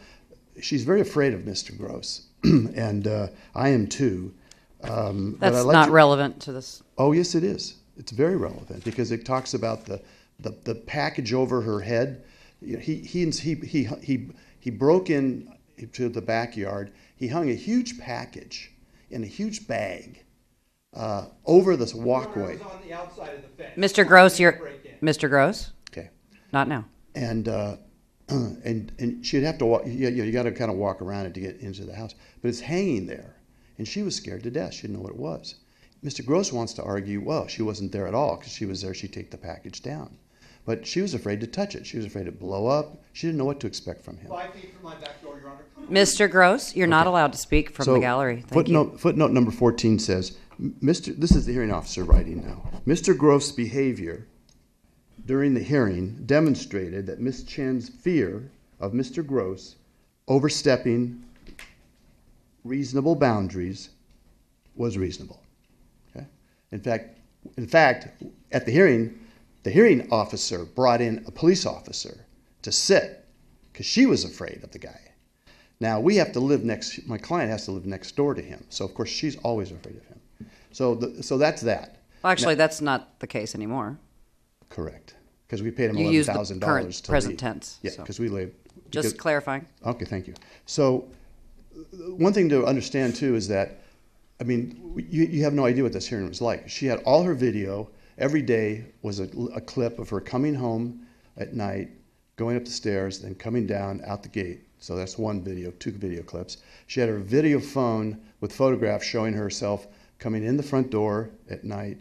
she's very afraid of Mr. Gross, and I am too. That's not relevant to this. Oh, yes, it is. It's very relevant because it talks about the package over her head. He broke in to the backyard. He hung a huge package in a huge bag over this walkway. On the outside of the fence. Mr. Gross, Mr. Gross? Okay. Not now. And she'd have to walk. You got to kind of walk around it to get into the house, but it's hanging there, and she was scared to death. She didn't know what it was. Mr. Gross wants to argue, well, she wasn't there at all because she was there. She'd take the package down, but she was afraid to touch it. She was afraid it'd blow up. She didn't know what to expect from him. 5 feet from my back door, Your Honor. Mr. Gross, you're not allowed to speak from the gallery. Thank you. Footnote number 14 says, this is the hearing officer writing now. Mr. Gross' behavior during the hearing demonstrated that Ms. Chen's fear of Mr. Gross overstepping reasonable boundaries was reasonable. Okay? In fact, at the hearing officer brought in a police officer to sit because she was afraid of the guy. Now, we have to live my client has to live next door to him. So, of course, she's always afraid of him. So that's that. Well, actually, that's not the case anymore. Correct. Because we paid him You $11,000 used the to current leave. present tense. Yeah, so. because we live. Just clarifying. Okay, thank you. So one thing to understand, too, is that, I mean, you have no idea what this hearing was like. She had all her video. Every day was a clip of her coming home at night, going up the stairs, then coming down out the gate. So that's one video, 2 video clips. She had her video phone with photographs showing herself coming in the front door at night,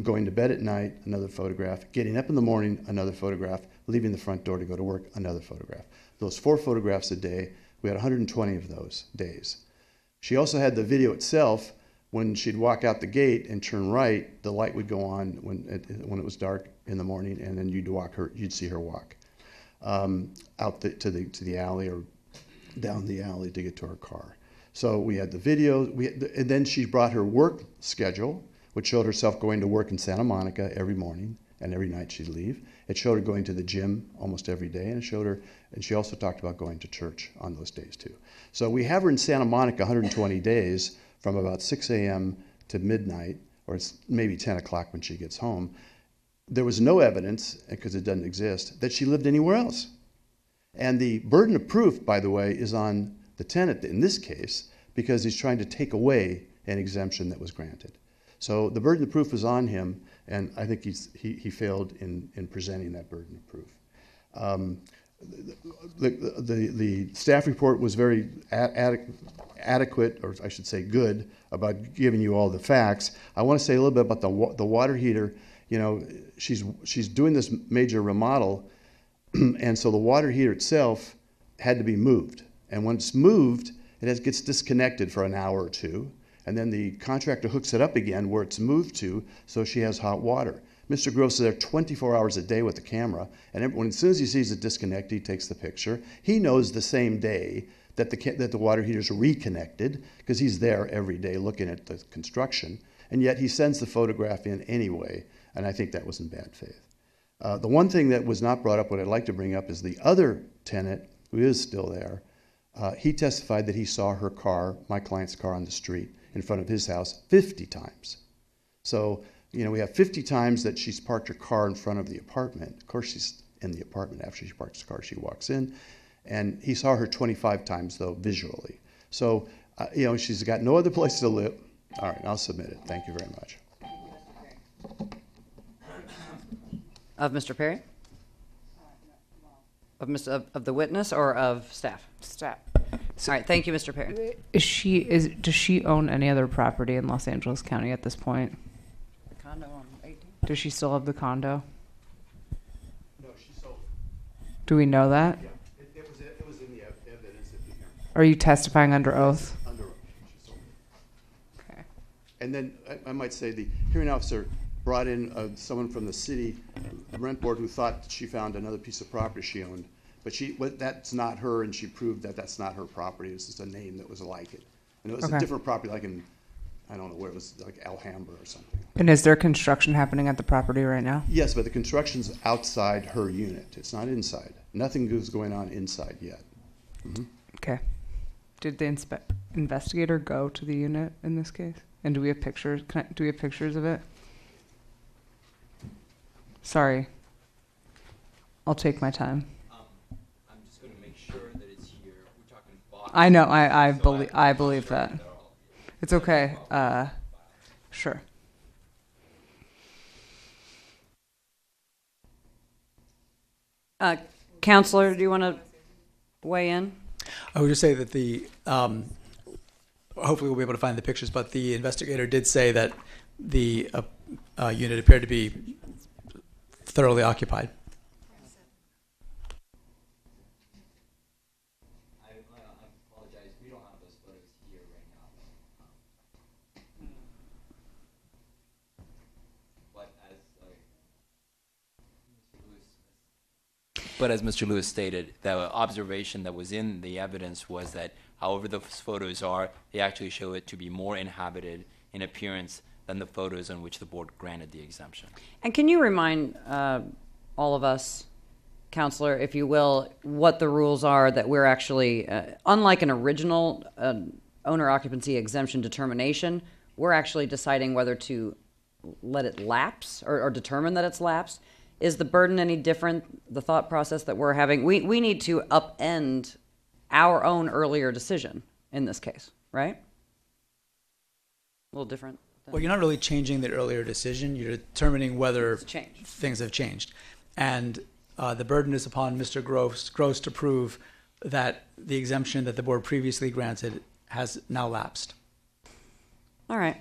going to bed at night, another photograph, getting up in the morning, another photograph, leaving the front door to go to work, another photograph. Those 4 photographs a day, we had 120 of those days. She also had the video itself when she'd walk out the gate and turn right, the light would go on when it was dark in the morning, and then you'd see her walk out to the alley or down the alley to get to her car. So we had the video, and then she brought her work schedule, which showed herself going to work in Santa Monica every morning, and every night she'd leave. It showed her going to the gym almost every day, and she also talked about going to church on those days too. So we have her in Santa Monica 120 days from about 6 a.m. to midnight, or it's maybe 10 o'clock when she gets home. There was no evidence, because it doesn't exist, that she lived anywhere else. And the burden of proof, by the way, is on the tenant in this case, because he's trying to take away an exemption that was granted. So the burden of proof is on him, and I think he failed in presenting that burden of proof. The staff report was very adequate, or I should say good, about giving you all the facts. I want to say a little bit about the water heater. You know, she's doing this major remodel, and so the water heater itself had to be moved. And when it's moved, it gets disconnected for an hour or two, and then the contractor hooks it up again where it's moved to, so she has hot water. Mr. Gross is there 24 hours a day with the camera, and as soon as he sees it disconnect, he takes the picture. He knows the same day that the water heater's reconnected, because he's there every day looking at the construction, and yet he sends the photograph in anyway, and I think that was in bad faith. The one thing that was not brought up, what I'd like to bring up, is the other tenant, who is still there. He testified that he saw her car, my client's car, on the street in front of his house 50 times. So, you know, we have 50 times that she's parked her car in front of the apartment. Of course, she's in the apartment after she parks the car, she walks in. And he saw her 25 times, though, visually. So, you know, she's got no other place to live. All right, I'll submit it. Thank you very much. Of Mr. Perry? Of the witness or of staff? Staff. All right, thank you, Mr. Perry. Does she own any other property in Los Angeles County at this point? The condo on 18? Does she still have the condo? No, she sold it. Do we know that? Yeah, it was in the evidence at the hearing. Are you testifying under oath? Under oath, she sold it. Okay. And then I might say the hearing officer brought in someone from the city rent board who thought that she found another piece of property she owned, but that's not her, and she proved that that's not her property. It was just a name that was like it, and it was a different property, like in, I don't know where it was, like Alhambra or something. And is there construction happening at the property right now? Yes, but the construction's outside her unit. It's not inside. Nothing is going on inside yet. Mm-hmm. Okay. Did the investigator go to the unit in this case? And do we have pictures? Do we have pictures of it? Sorry. I'll take my time. I'm just going to make sure that it's here. We're talking boxes. I know. I believe that. It's okay. Sure. Counselor, do you want to weigh in? I would just say that hopefully we'll be able to find the pictures, but the investigator did say that the unit appeared to be thoroughly occupied. I apologize. We don't have those photos here right now. But as Mr. Lewis stated, the observation that was in the evidence was that however those photos are, they actually show it to be more inhabited in appearance than the photos on which the board granted the exemption. And can you remind all of us, Counselor, if you will, what the rules are that we're actually, unlike an original owner occupancy exemption determination, we're actually deciding whether to let it lapse or determine that it's lapsed. Is the burden any different, the thought process that we're having? We need to upend our own earlier decision in this case, right? A little different. Well, you're not really changing the earlier decision. You're determining whether changed. Things have changed. And the burden is upon Mr. Gross to prove that the exemption that the board previously granted has now lapsed. All right.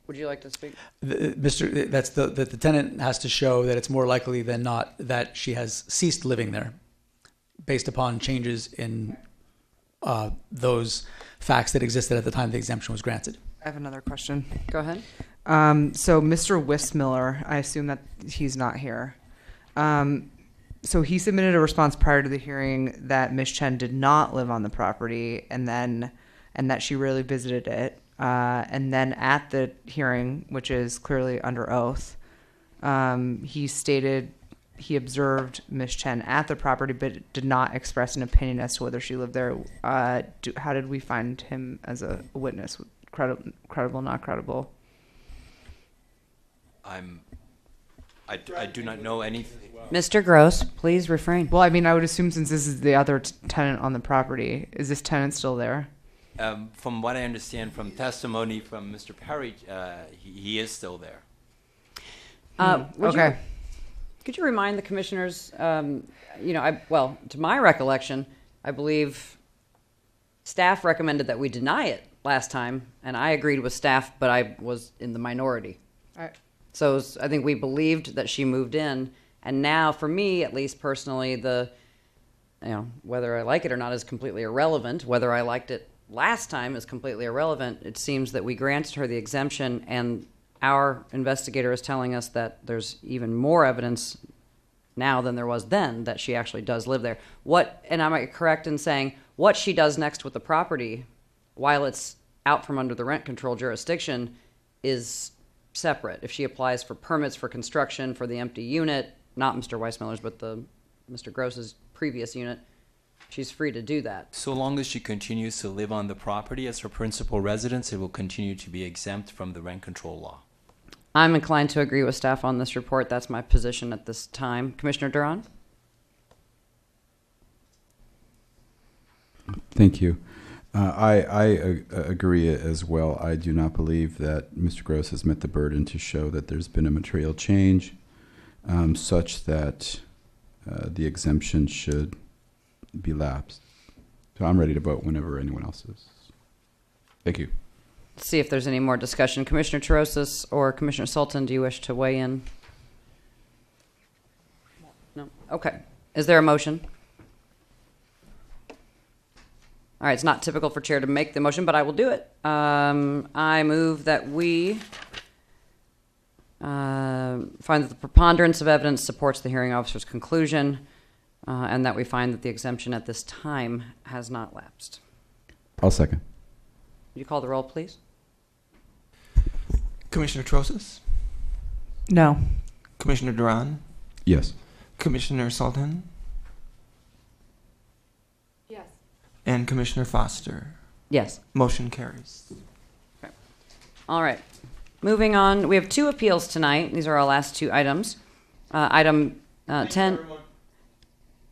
Would you like to speak? The tenant has to show that it's more likely than not that she has ceased living there based upon changes in those facts that existed at the time the exemption was granted. I have another question. Go ahead. So Mr. Wismiller, I assume that he's not here. So he submitted a response prior to the hearing that Ms. Chen did not live on the property, and that she rarely visited it. And then at the hearing, which is clearly under oath, he stated he observed Ms. Chen at the property, but did not express an opinion as to whether she lived there. How did we find him as a witness? Credible, not credible? I do not know anything. Mr. Gross, please refrain. Well, I mean, I would assume since this is the other tenant on the property, is this tenant still there? From what I understand from testimony from Mr. Perry, he is still there. Okay. Could you remind the commissioners, to my recollection, I believe staff recommended that we deny it last time, and I agreed with staff, but I was in the minority. All right. So I think we believed that she moved in, and now, for me, at least personally, whether I like it or not is completely irrelevant. Whether I liked it last time is completely irrelevant. It seems that we granted her the exemption, and our investigator is telling us that there's even more evidence now than there was then that she actually does live there. And am I correct in saying what she does next with the property, while it's out from under the rent control jurisdiction, is separate? If she applies for permits for construction for the empty unit, not Mr. Weissmiller's, but Mr. Gross's previous unit, she's free to do that. So long as she continues to live on the property as her principal residence, it will continue to be exempt from the rent control law. I'm inclined to agree with staff on this report. That's my position at this time. Commissioner Duran? Thank you. I agree as well. I do not believe that Mr. Gross has met the burden to show that there's been a material change such that the exemption should be lapsed. So I'm ready to vote whenever anyone else is. Thank you. Let's see if there's any more discussion. Commissioner Terosis or Commissioner Sultan, do you wish to weigh in? No? Okay. Is there a motion? All right, it's not typical for chair to make the motion, but I will do it. I move that we find that the preponderance of evidence supports the hearing officer's conclusion, and that we find that the exemption at this time has not lapsed. I'll second. Would you call the roll, please? Commissioner Trosis? No. Commissioner Duran? Yes. Commissioner Sultan? Yes. And Commissioner Foster? Yes. Motion carries. Okay. All right. Moving on, we have 2 appeals tonight. These are our last 2 items. Item 10.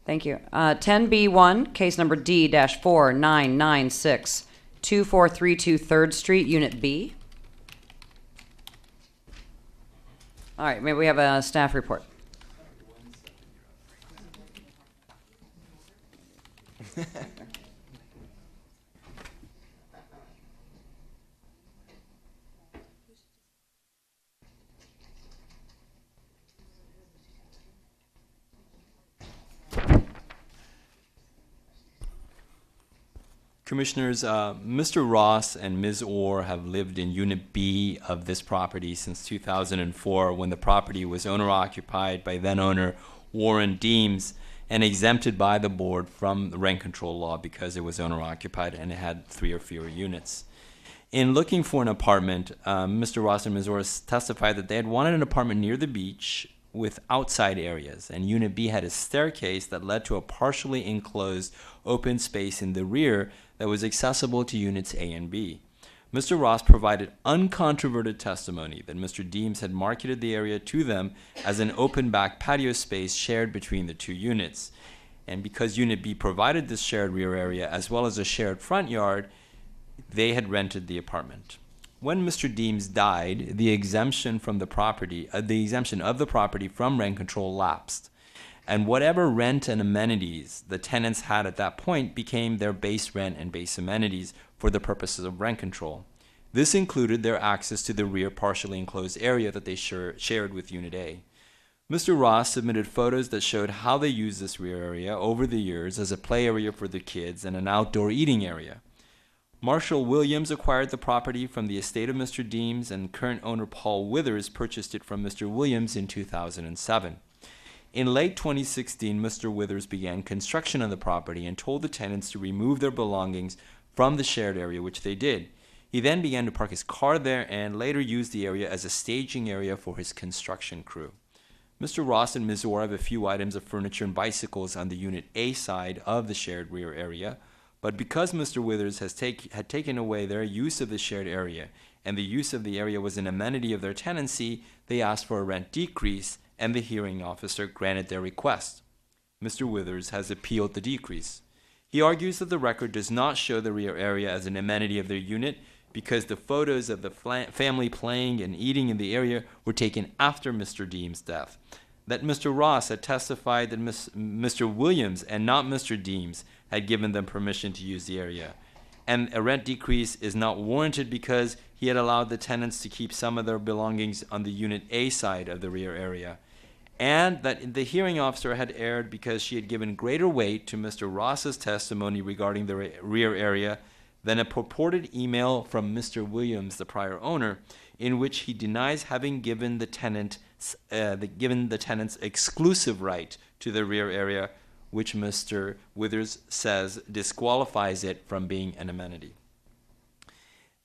Thank you. 10B1, case number D-4996, 2432 3rd Street, Unit B. All right, maybe we have a staff report. Commissioners, Mr. Ross and Ms. Orr have lived in Unit B of this property since 2004, when the property was owner-occupied by then-owner Warren Deems and exempted by the board from the rent control law because it was owner-occupied and it had 3 or fewer units. In looking for an apartment, Mr. Ross and Ms. Orr testified that they had wanted an apartment near the beach with outside areas, and Unit B had a staircase that led to a partially enclosed open space in the rear that was accessible to Units A and B. Mr. Ross provided uncontroverted testimony that Mr. Deems had marketed the area to them as an open back patio space shared between the 2 units. And because Unit B provided this shared rear area as well as a shared front yard, they had rented the apartment. When Mr. Deems died, the exemption from the property, the exemption of the property from rent control lapsed, and whatever rent and amenities the tenants had at that point became their base rent and base amenities for the purposes of rent control. This included their access to the rear partially enclosed area that they shared with Unit A. Mr. Ross submitted photos that showed how they used this rear area over the years as a play area for the kids and an outdoor eating area. Marshall Williams acquired the property from the estate of Mr. Deems, and current owner Paul Withers purchased it from Mr. Williams in 2007. In late 2016, Mr. Withers began construction on the property and told the tenants to remove their belongings from the shared area, which they did. He then began to park his car there and later used the area as a staging area for his construction crew. Mr. Ross and Ms. Orr have a few items of furniture and bicycles on the Unit A side of the shared rear area, but because Mr. Withers had taken away their use of the shared area and the use of the area was an amenity of their tenancy, they asked for a rent decrease, and the hearing officer granted their request. Mr. Withers has appealed the decrease. He argues that the record does not show the rear area as an amenity of their unit because the photos of the family playing and eating in the area were taken after Mr. Deems' death. That Mr. Ross had testified that Mr. Williams and not Mr. Deems had given them permission to use the area. And a rent decrease is not warranted because he had allowed the tenants to keep some of their belongings on the Unit A side of the rear area. And that the hearing officer had erred because she had given greater weight to Mr. Ross's testimony regarding the rear area than a purported email from Mr. Williams, the prior owner, in which he denies having given the tenants exclusive right to the rear area, which Mr. Withers says disqualifies it from being an amenity.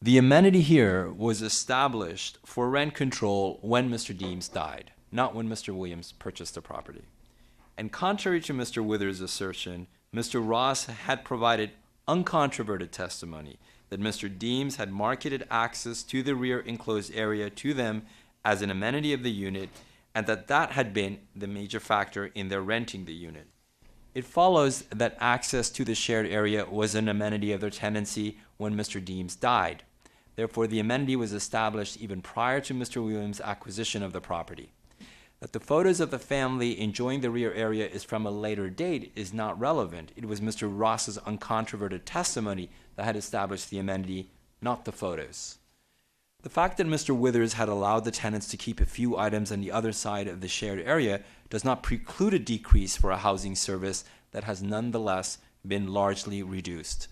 The amenity here was established for rent control when Mr. Deems died, not when Mr. Williams purchased the property. And contrary to Mr. Withers' assertion, Mr. Ross had provided uncontroverted testimony that Mr. Deems had marketed access to the rear enclosed area to them as an amenity of the unit, and that had been the major factor in their renting the unit. It follows that access to the shared area was an amenity of their tenancy when Mr. Deems died. Therefore, the amenity was established even prior to Mr. Williams' acquisition of the property. That the photos of the family enjoying the rear area is from a later date is not relevant. It was Mr. Ross's uncontroverted testimony that had established the amenity, not the photos. The fact that Mr. Withers had allowed the tenants to keep a few items on the other side of the shared area does not preclude a decrease for a housing service that has nonetheless been largely reduced.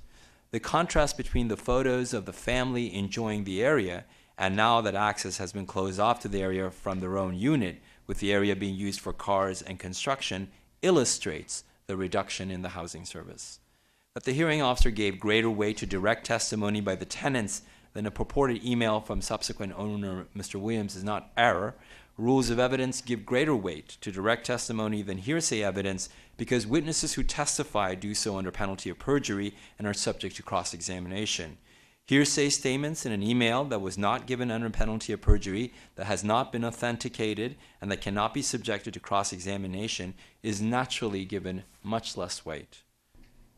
The contrast between the photos of the family enjoying the area and now that access has been closed off to the area from their own unit, with the area being used for cars and construction, illustrates the reduction in the housing service. That the hearing officer gave greater weight to direct testimony by the tenants than a purported email from subsequent owner Mr. Williams is not error. Rules of evidence give greater weight to direct testimony than hearsay evidence because witnesses who testify do so under penalty of perjury and are subject to cross-examination. Hearsay statements in an email that was not given under penalty of perjury, that has not been authenticated, and that cannot be subjected to cross-examination is naturally given much less weight.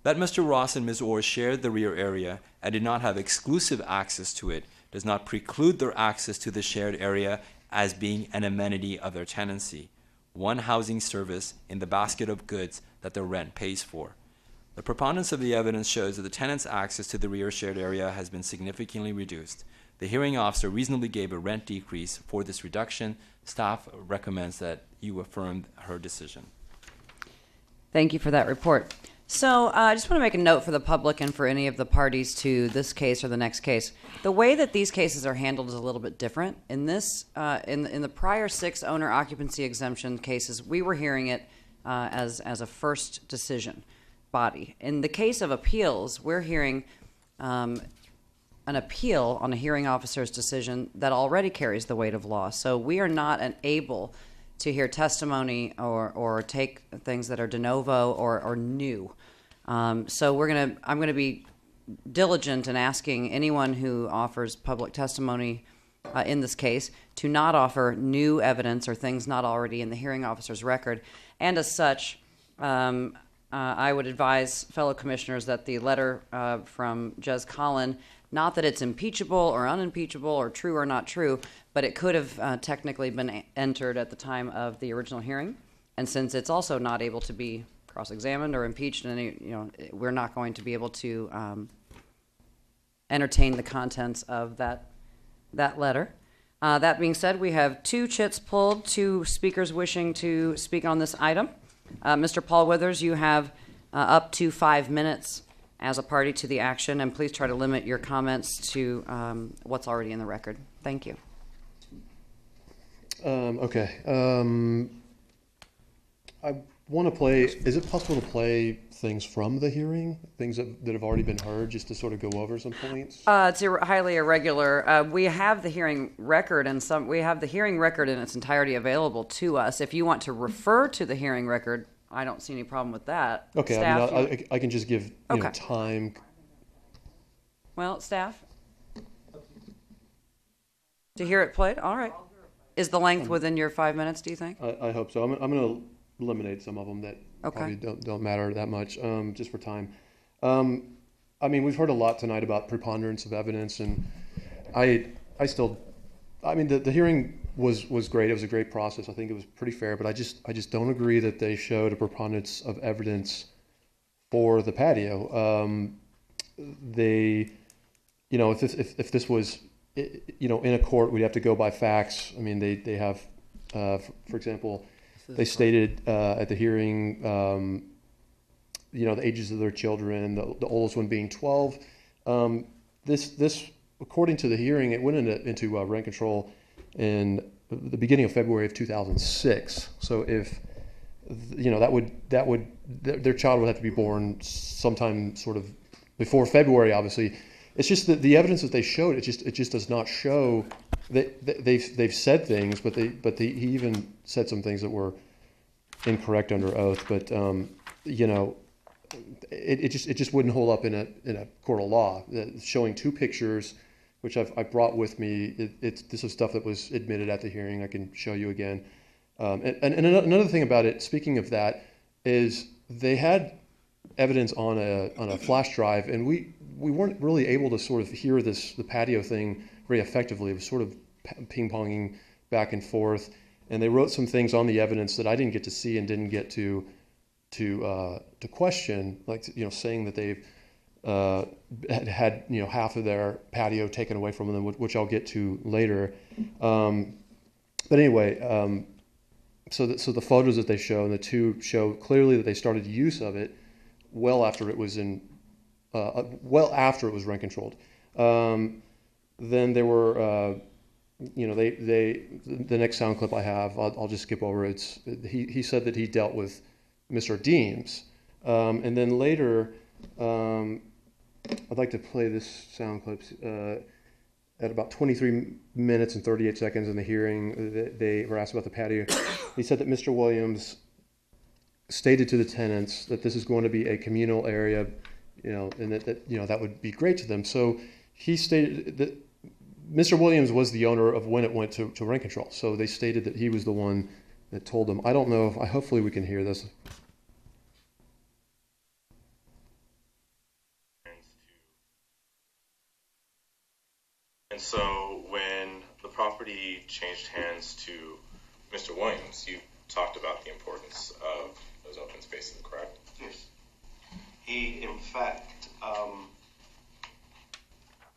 That Mr. Ross and Ms. Orr shared the rear area and did not have exclusive access to it does not preclude their access to the shared area as being an amenity of their tenancy, one housing service in the basket of goods that their rent pays for. The preponderance of the evidence shows that the tenant's access to the rear shared area has been significantly reduced. The hearing officer reasonably gave a rent decrease for this reduction. Staff recommends that you affirm her decision. Thank you for that report. So I just want to make a note for the public and for any of the parties to this case or the next case. The way that these cases are handled is a little bit different. In this, in the prior 6 owner occupancy exemption cases, we were hearing it as a first decision body. In the case of appeals, we're hearing an appeal on a hearing officer's decision that already carries the weight of law. So we are not able to hear testimony or take things that are de novo or new. So I'm gonna be diligent in asking anyone who offers public testimony in this case to not offer new evidence or things not already in the hearing officer's record. And as such, I would advise fellow commissioners that the letter from Jez Collin, not that it's impeachable or unimpeachable or true or not true, but it could have technically been entered at the time of the original hearing. And since it's also not able to be cross-examined or impeached, and we're not going to be able to entertain the contents of that letter. That being said, we have 2 chits pulled, 2 speakers wishing to speak on this item. Mr. Paul Withers, you have up to 5 minutes, as a party to the action, and please try to limit your comments to what's already in the record. Thank you. Okay. I want to play, is it possible to play things from the hearing, things that have already been heard, just to sort of go over some points? It's highly irregular. We have the hearing record, and we have the hearing record in its entirety available to us. If you want to refer to the hearing record, I don't see any problem with that. Okay, Staff, I mean, I can just give time. Well, staff? To hear it played? All right. Is the length within your 5 minutes, do you think? I hope so. I'm going to eliminate some of them that probably don't matter that much, just for time. I mean, we've heard a lot tonight about preponderance of evidence, and I mean, the hearing was great. It was a great process. I think it was pretty fair, but I just don't agree that they showed a preponderance of evidence for the patio. They, you know, if this was, you know, in a court, we'd have to go by facts. I mean, they have, for example, they stated at the hearing, you know, the ages of their children, the oldest one being 12. This, according to the hearing, it went into rent control in the beginning of February of 2006. So if, you know, their child would have to be born sometime sort of before February, obviously. It's just that the evidence that they showed, it just does not show that they've said things, but he even said some things that were incorrect under oath. But you know, it just wouldn't hold up in a court of law. Showing two pictures, which I brought with me, this is stuff that was admitted at the hearing. I can show you again. And another thing about it, speaking of that, is they had evidence on a flash drive, and we weren't really able to sort of hear the patio thing very effectively. It was sort of ping-ponging back and forth, and they wrote some things on the evidence that I didn't get to see and didn't get to question, like, you know, saying that they've had you know, half of their patio taken away from them, which I'll get to later. But anyway, so the photos that they show, and the two show clearly that they started use of it well after it was rent controlled. Then there were, you know, the next sound clip I have, I'll just skip over. He said that he dealt with Mr. Deems, and then later, I'd like to play this sound clip. At about 23 minutes and 38 seconds in the hearing, they were asked about the patio. He said that Mr. Williams stated to the tenants that this is going to be a communal area, you know, and that you know, that would be great to them. So he stated that Mr. Williams was the owner of when it went to rent control. So they stated that he was the one that told them. I don't know if hopefully we can hear this. And so when the property changed hands to Mr. Williams, you talked about the importance of those open spaces, correct? Yes. He, in fact,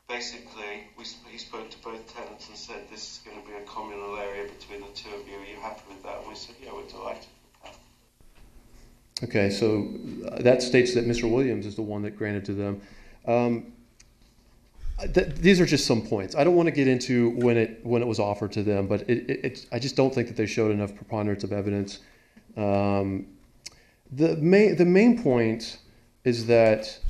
basically, he spoke to both tenants and said, this is going to be a communal area between the two of you. Are you happy with that? And we said, yeah, we're delighted with that. Okay, so that states that Mr. Williams is the one that granted to them. These are just some points. I don't want to get into when it was offered to them, but I just don't think that they showed enough preponderance of evidence. The main point is that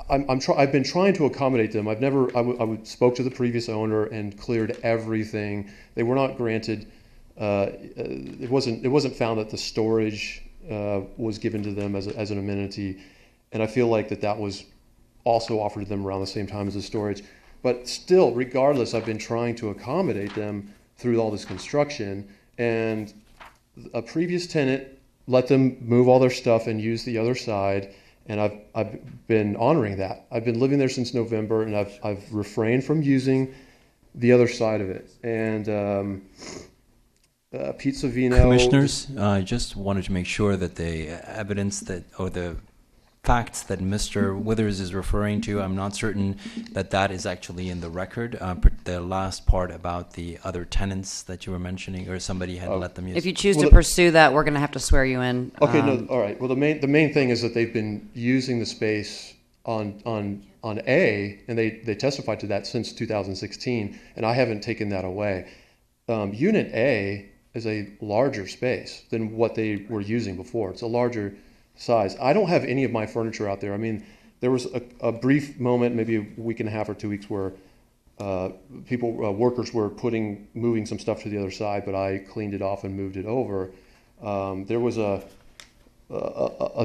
I've been trying to accommodate them. I spoke to the previous owner and cleared everything. They were not granted. It wasn't found that the storage was given to them as an amenity, and I feel like that was also offered to them around the same time as the storage. But still, regardless, I've been trying to accommodate them through all this construction, and a previous tenant let them move all their stuff and use the other side, and I've been honoring that. I've been living there since November, and I've refrained from using the other side of it. And Pete Savino... Commissioners, I just wanted to make sure that the evidence or the facts that Mr. Withers is referring to, I'm not certain that that is actually in the record. The last part about the other tenants that you were mentioning, or somebody had let them use. If you choose to pursue that, we're going to have to swear you in. Okay, no, all right. Well, the main thing is that they've been using the space on A, and they testified to that since 2016, and I haven't taken that away. Unit A is a larger space than what they were using before. It's a larger size. I don't have any of my furniture out there. I mean, there was a brief moment, maybe a week and a half or 2 weeks, where workers were moving some stuff to the other side, but I cleaned it off and moved it over. There was a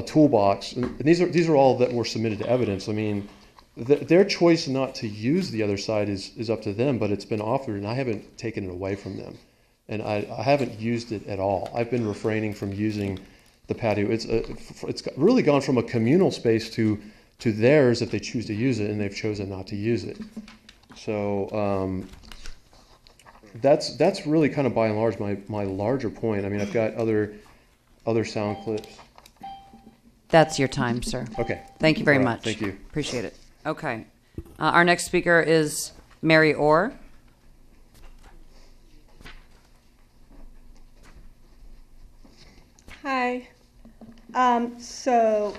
toolbox, and these are all that were submitted to evidence. I mean, their choice not to use the other side is up to them, but it's been offered, and I haven't taken it away from them. And I haven't used it at all. I've been refraining from using the patio. It's really gone from a communal space to theirs if they choose to use it, and they've chosen not to use it. So that's really kind of by and large my larger point. I mean, I've got other sound clips. That's your time, sir. Okay. Thank you very much. Thank you. Appreciate it. Okay. Our next speaker is Mary Orr. Hi. Marshall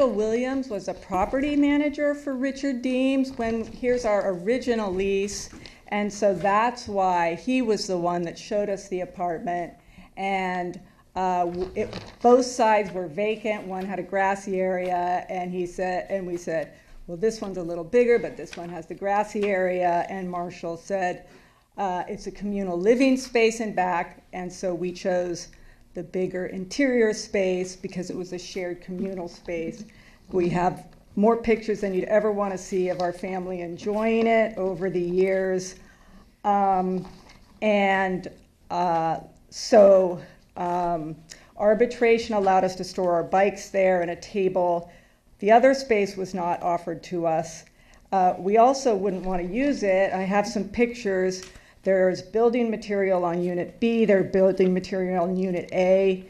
Williams was a property manager for Richard Deems here's our original lease. And so that's why he was the one that showed us the apartment. And both sides were vacant. One had a grassy area, and we said, well, this one's a little bigger, but this one has the grassy area. And Marshall said, it's a communal living space in back, and so we chose the bigger interior space because it was a shared communal space. We have more pictures than you'd ever want to see of our family enjoying it over the years. Arbitration allowed us to store our bikes there and a table. The other space was not offered to us. We also wouldn't want to use it. I have some pictures. There's building material on Unit B. There's building material on Unit A.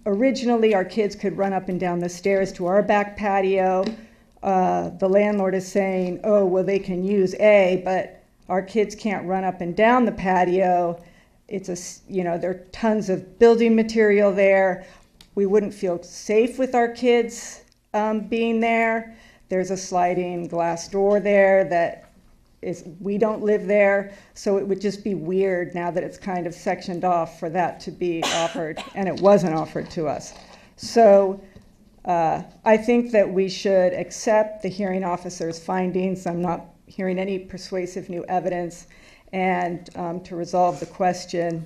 Originally, our kids could run up and down the stairs to our back patio. The landlord is saying, oh, well, they can use A, but our kids can't run up and down the patio. There are tons of building material there. We wouldn't feel safe with our kids being there. There's a sliding glass door there we don't live there, so it would just be weird now that it's kind of sectioned off for that to be offered, and it wasn't offered to us. So I think that we should accept the hearing officer's findings. I'm not hearing any persuasive new evidence, and to resolve the question,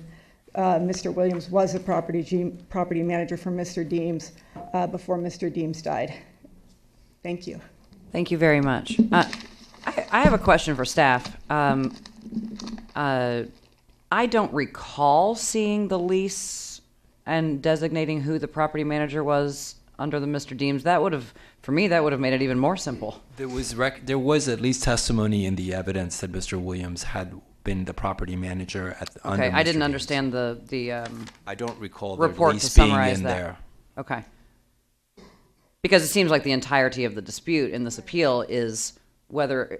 Mr. Williams was a property manager for Mr. Deems before Mr. Deems died. Thank you. Thank you very much. I have a question for staff. I don't recall seeing the lease and designating who the property manager was under the Mr. Deems. For me, that would have made it even more simple. There was at least testimony in the evidence that Mr. Williams had been the property manager under Mr. I didn't Deems. understand the I don't recall the report lease to being summarize in that. there. Okay. Because it seems like the entirety of the dispute in this appeal is whether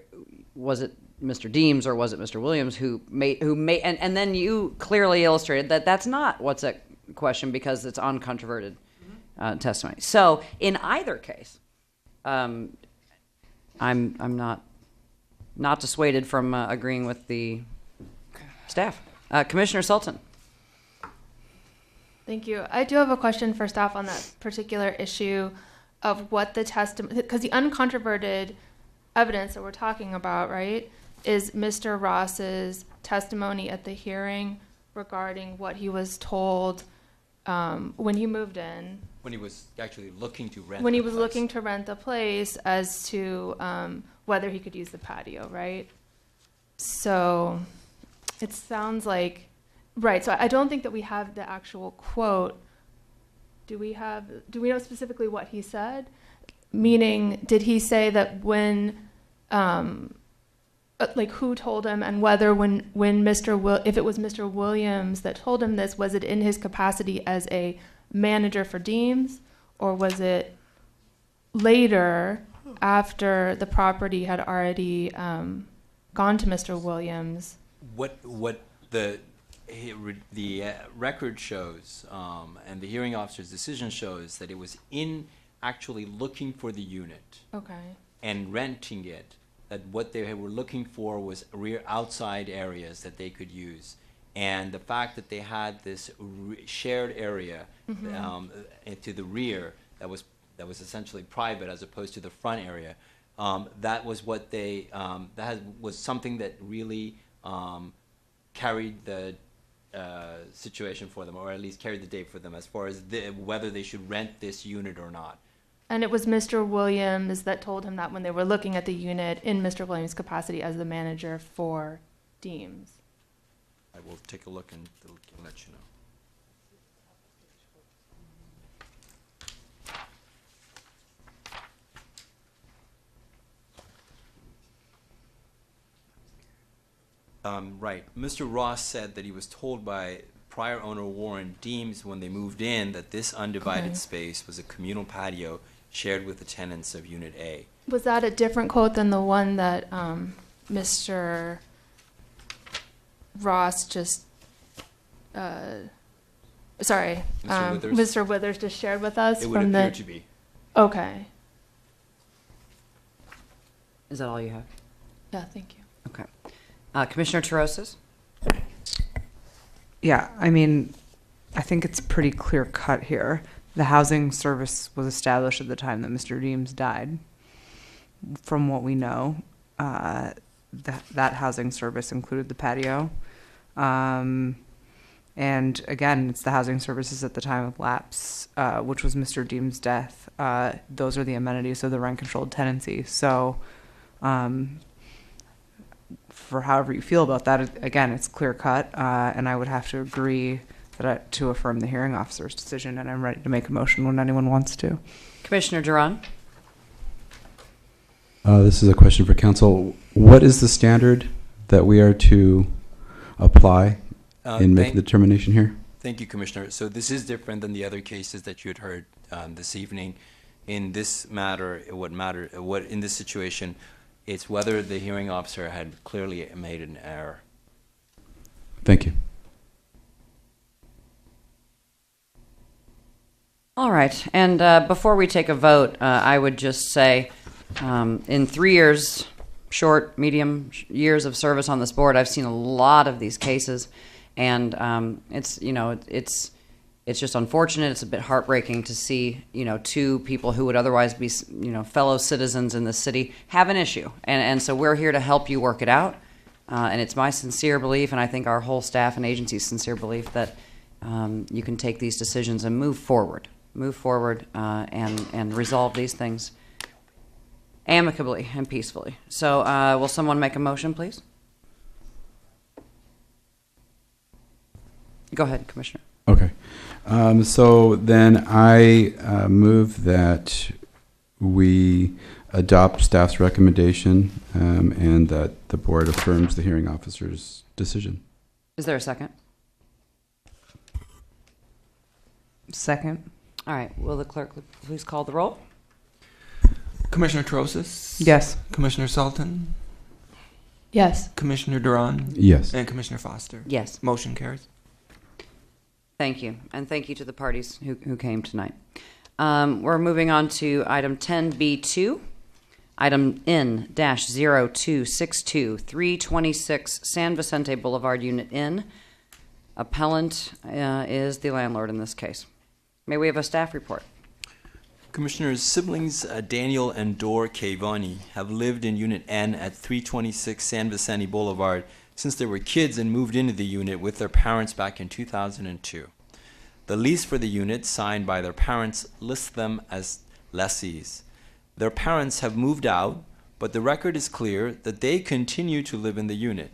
was it Mr. Deems or was it Mr. Williams who made and then you clearly illustrated that that's not what's at question because it's uncontroverted testimony. So in either case, I'm not dissuaded from agreeing with the staff. Commissioner Sultan. Thank you. I do have a question for staff on that particular issue of what the testimony, because the uncontroverted evidence that we're talking about, right, is Mr. Ross's testimony at the hearing regarding what he was told when he moved in. When he was actually looking to rent. When he was looking to rent the place as to whether he could use the patio, right? So it sounds like, right, so I don't think that we have the actual quote. Do we know specifically what he said? Meaning, did he say that when, who told him, and whether if it was Mr. Williams that told him this, was it in his capacity as a manager for Deems, or was it later after the property had already gone to Mr. Williams? What the record shows and the hearing officer's decision shows that it was in actually looking for the unit Okay. and renting it, that what they were looking for was rear outside areas that they could use. And the fact that they had this shared area to the rear that was essentially private as opposed to the front area, that was what they was something that really carried the situation for them, or at least carried the day for them as far as whether they should rent this unit or not. And it was Mr. Williams that told him that when they were looking at the unit in Mr. Williams' capacity as the manager for Deems. I will take a look and let you know. Right. Mr. Ross said that he was told by prior owner Warren Deems when they moved in that this undivided space was a communal patio shared with the tenants of Unit A. Was that a different quote than the one that Mr. Ross just, Mr. Withers just shared with us? It would appear to be. Okay. Is that all you have? Yeah, thank you. Okay. Commissioner Terosas? Yeah, I mean, I think it's pretty clear cut here. The housing service was established at the time that Mr. Deems died. From what we know, that housing service included the patio. And again, it's the housing services at the time of lapse, which was Mr. Deems' death. Those are the amenities of the rent-controlled tenancy. So, for however you feel about that, again, it's clear cut, and I would have to agree that to affirm the hearing officer's decision, and I'm ready to make a motion when anyone wants to. Commissioner Duran? This is a question for council. What is the standard that we are to apply in making the determination here? Thank you, Commissioner. So this is different than the other cases that you had heard this evening. In this matter, in this situation, it's whether the hearing officer had clearly made an error. Thank you. All right. And before we take a vote, I would just say in 3 years, short, medium years of service on this board, I've seen a lot of these cases. And it's just unfortunate. It's a bit heartbreaking to see, two people who would otherwise be, fellow citizens in the city have an issue. And so we're here to help you work it out. And it's my sincere belief, and I think our whole staff and agency's sincere belief, that you can take these decisions and move forward and resolve these things amicably and peacefully. So will someone make a motion, please? Go ahead, Commissioner. Okay. So then I move that we adopt staff's recommendation and that the board affirms the hearing officer's decision. Is there a second? Second. All right. Will the clerk please call the roll? Commissioner Terosas? Yes. Commissioner Sultan? Yes. Commissioner Duran? Yes. And Commissioner Foster? Yes. Motion carries. Thank you. And thank you to the parties who came tonight. We're moving on to item 10B2, item N-0262, 326 San Vicente Boulevard, Unit N. Appellant is the landlord in this case. May we have a staff report? Commissioners, siblings Daniel and Dor Cavani have lived in Unit N at 326 San Vicente Boulevard since they were kids and moved into the unit with their parents back in 2002. The lease for the unit, signed by their parents, lists them as lessees. Their parents have moved out, but the record is clear that they continue to live in the unit.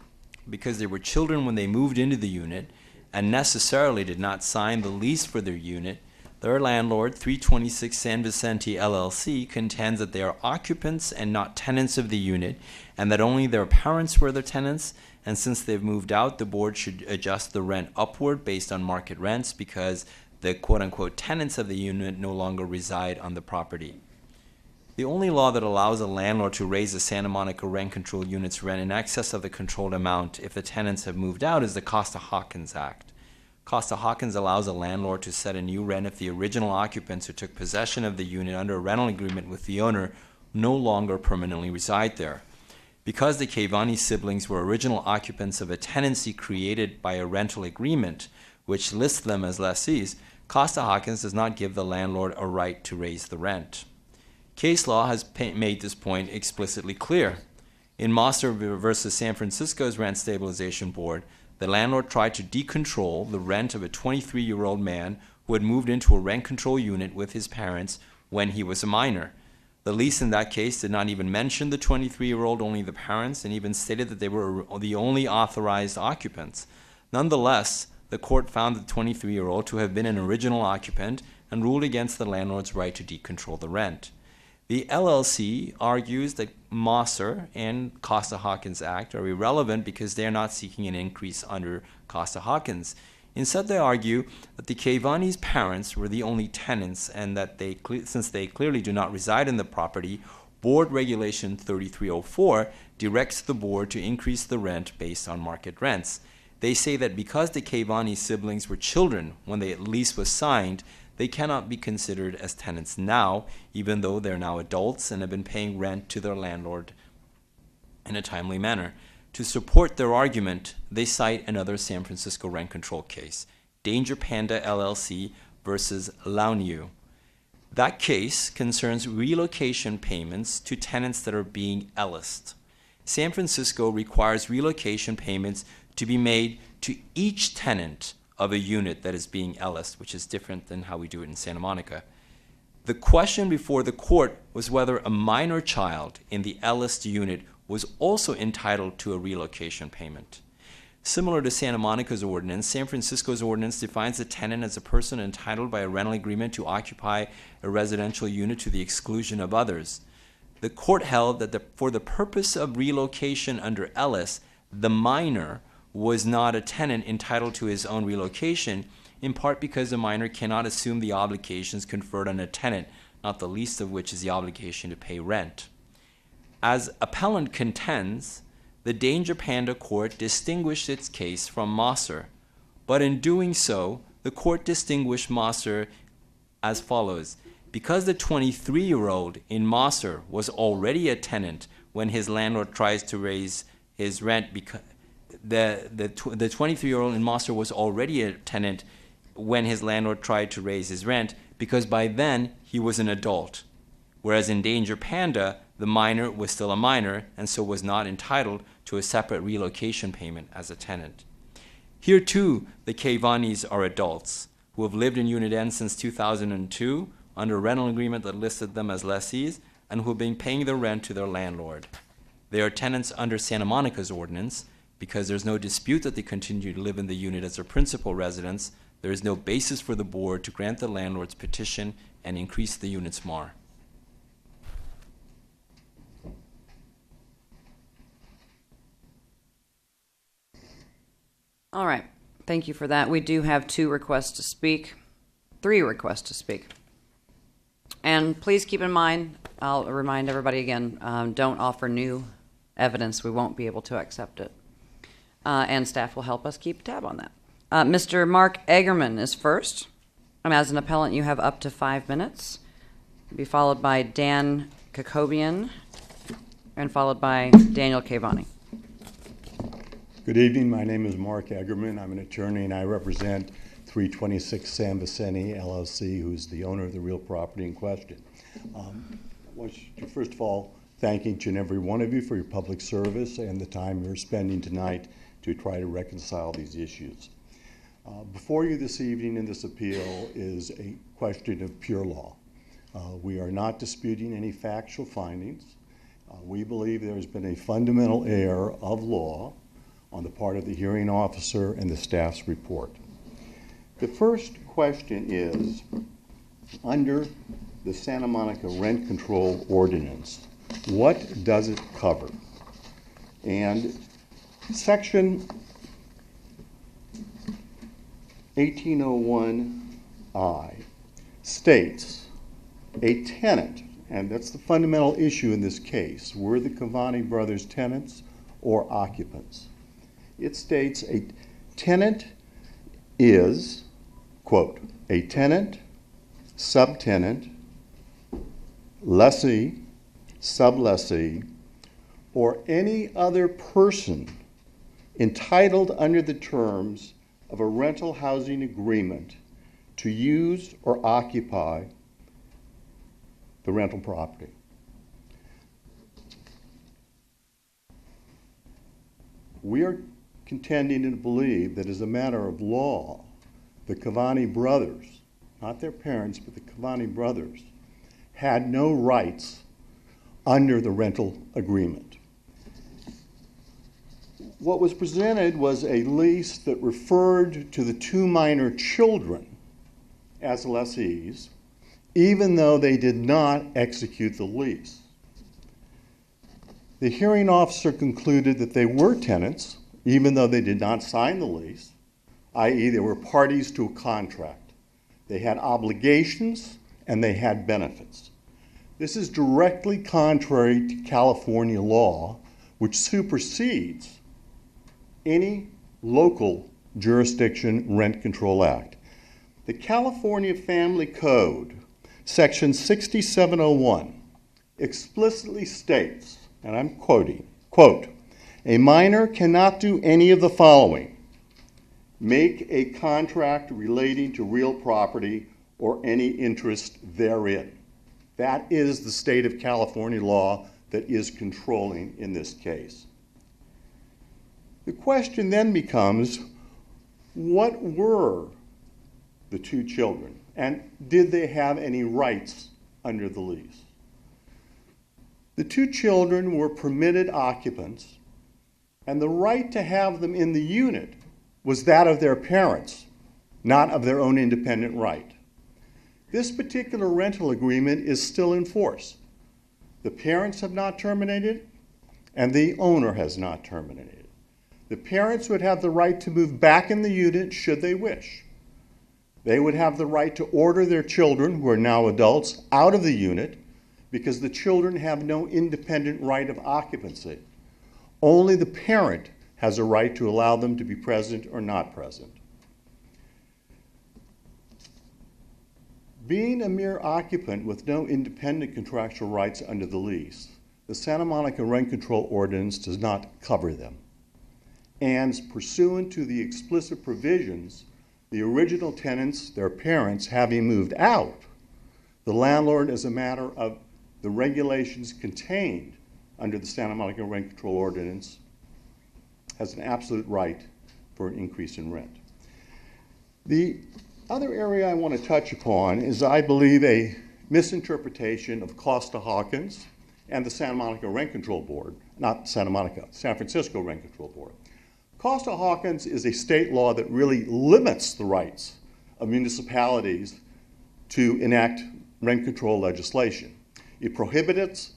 Because they were children when they moved into the unit and necessarily did not sign the lease for their unit, their landlord, 326 San Vicente LLC, contends that they are occupants and not tenants of the unit, and that only their parents were their tenants. And since they've moved out, the board should adjust the rent upward based on market rents because the quote-unquote tenants of the unit no longer reside on the property. The only law that allows a landlord to raise the Santa Monica rent control unit's rent in excess of the controlled amount if the tenants have moved out is the Costa-Hawkins Act. Costa-Hawkins allows a landlord to set a new rent if the original occupants who took possession of the unit under a rental agreement with the owner no longer permanently reside there. Because the Cavani siblings were original occupants of a tenancy created by a rental agreement, which lists them as lessees, Costa-Hawkins does not give the landlord a right to raise the rent. Case law has made this point explicitly clear. In Mosser versus San Francisco's Rent Stabilization Board, the landlord tried to decontrol the rent of a 23-year-old man who had moved into a rent control unit with his parents when he was a minor. The lease in that case did not even mention the 23-year-old, only the parents, and even stated that they were the only authorized occupants. Nonetheless, the court found the 23-year-old to have been an original occupant and ruled against the landlord's right to decontrol the rent. The LLC argues that Mosser and Costa-Hawkins Act are irrelevant because they are not seeking an increase under Costa-Hawkins. Instead, they argue that the Cavani's parents were the only tenants and that since they clearly do not reside in the property, Board Regulation 3304 directs the board to increase the rent based on market rents. They say that because the Cavani siblings were children when the lease was signed, they cannot be considered as tenants now, even though they're now adults and have been paying rent to their landlord in a timely manner. To support their argument, they cite another San Francisco rent control case, Danger Panda LLC versus Launiu. That case concerns relocation payments to tenants that are being Ellised. San Francisco requires relocation payments to be made to each tenant of a unit that is being Ellised, which is different than how we do it in Santa Monica. The question before the court was whether a minor child in the Ellised unit was also entitled to a relocation payment. Similar to Santa Monica's ordinance, San Francisco's ordinance defines a tenant as a person entitled by a rental agreement to occupy a residential unit to the exclusion of others. The court held that for the purpose of relocation under Ellis, the minor was not a tenant entitled to his own relocation, in part because the minor cannot assume the obligations conferred on a tenant, not the least of which is the obligation to pay rent. As appellant contends, the Danger Panda court distinguished its case from Mosser, but in doing so, the court distinguished Mosser as follows. Because the 23-year-old in Mosser was already a tenant when his landlord tries to raise his rent, because the 23-year-old in Mosser was already a tenant when his landlord tried to raise his rent, because by then he was an adult. Whereas in Danger Panda, the minor was still a minor and so was not entitled to a separate relocation payment as a tenant. Here too, the Cavanis are adults who have lived in Unit N since 2002 under a rental agreement that listed them as lessees and who have been paying their rent to their landlord. They are tenants under Santa Monica's ordinance. Because there's no dispute that they continue to live in the unit as their principal residence, there is no basis for the board to grant the landlord's petition and increase the unit's MAR. All right. Thank you for that. We do have 3 requests to speak. And please keep in mind, I'll remind everybody again, don't offer new evidence. We won't be able to accept it. And staff will help us keep tab on that. Mr. Mark Eggerman is first. As an appellant, you have up to 5 minutes. Be followed by Dan Kakobian, and followed by Daniel Cavani. Good evening. My name is Mark Eggerman. I'm an attorney, and I represent 326 San Vicente LLC, who's the owner of the real property in question. First of all, thank each and every one of you for your public service and the time you're spending tonight to try to reconcile these issues. Before you this evening in this appeal is a question of pure law. We are not disputing any factual findings. We believe there has been a fundamental error of law on the part of the hearing officer and the staff's report. The first question is, under the Santa Monica Rent Control Ordinance, what does it cover? And Section 1801 I states a tenant, and that's the fundamental issue in this case. Were the Cavani brothers tenants or occupants? It states a tenant is, quote, a tenant, subtenant, lessee, sublessee, or any other person entitled under the terms of a rental housing agreement to use or occupy the rental property. We are contending and believe that as a matter of law, the Cavani brothers, not their parents, but the Cavani brothers, had no rights under the rental agreement. What was presented was a lease that referred to the two minor children as lessees, even though they did not execute the lease. The hearing officer concluded that they were tenants, even though they did not sign the lease, i.e. they were parties to a contract. They had obligations and they had benefits. This is directly contrary to California law, which supersedes any local jurisdiction rent control act. The California Family Code, section 6701, explicitly states, and I'm quoting, quote, a minor cannot do any of the following: make a contract relating to real property or any interest therein. That is the state of California law that is controlling in this case. The question then becomes, what were the two children, and did they have any rights under the lease? The two children were permitted occupants, and the right to have them in the unit was that of their parents, not of their own independent right. This particular rental agreement is still in force. The parents have not terminated, and the owner has not terminated. The parents would have the right to move back in the unit should they wish. They would have the right to order their children, who are now adults, out of the unit because the children have no independent right of occupancy. Only the parent has a right to allow them to be present or not present. Being a mere occupant with no independent contractual rights under the lease, the Santa Monica Rent Control Ordinance does not cover them. And pursuant to the explicit provisions, the original tenants, their parents, having moved out, the landlord, as a matter of the regulations contained under the Santa Monica Rent Control Ordinance, has an absolute right for an increase in rent. The other area I want to touch upon is, I believe, a misinterpretation of Costa-Hawkins and the Santa Monica Rent Control Board, not Santa Monica, San Francisco Rent Control Board. Costa-Hawkins is a state law that really limits the rights of municipalities to enact rent control legislation. It prohibits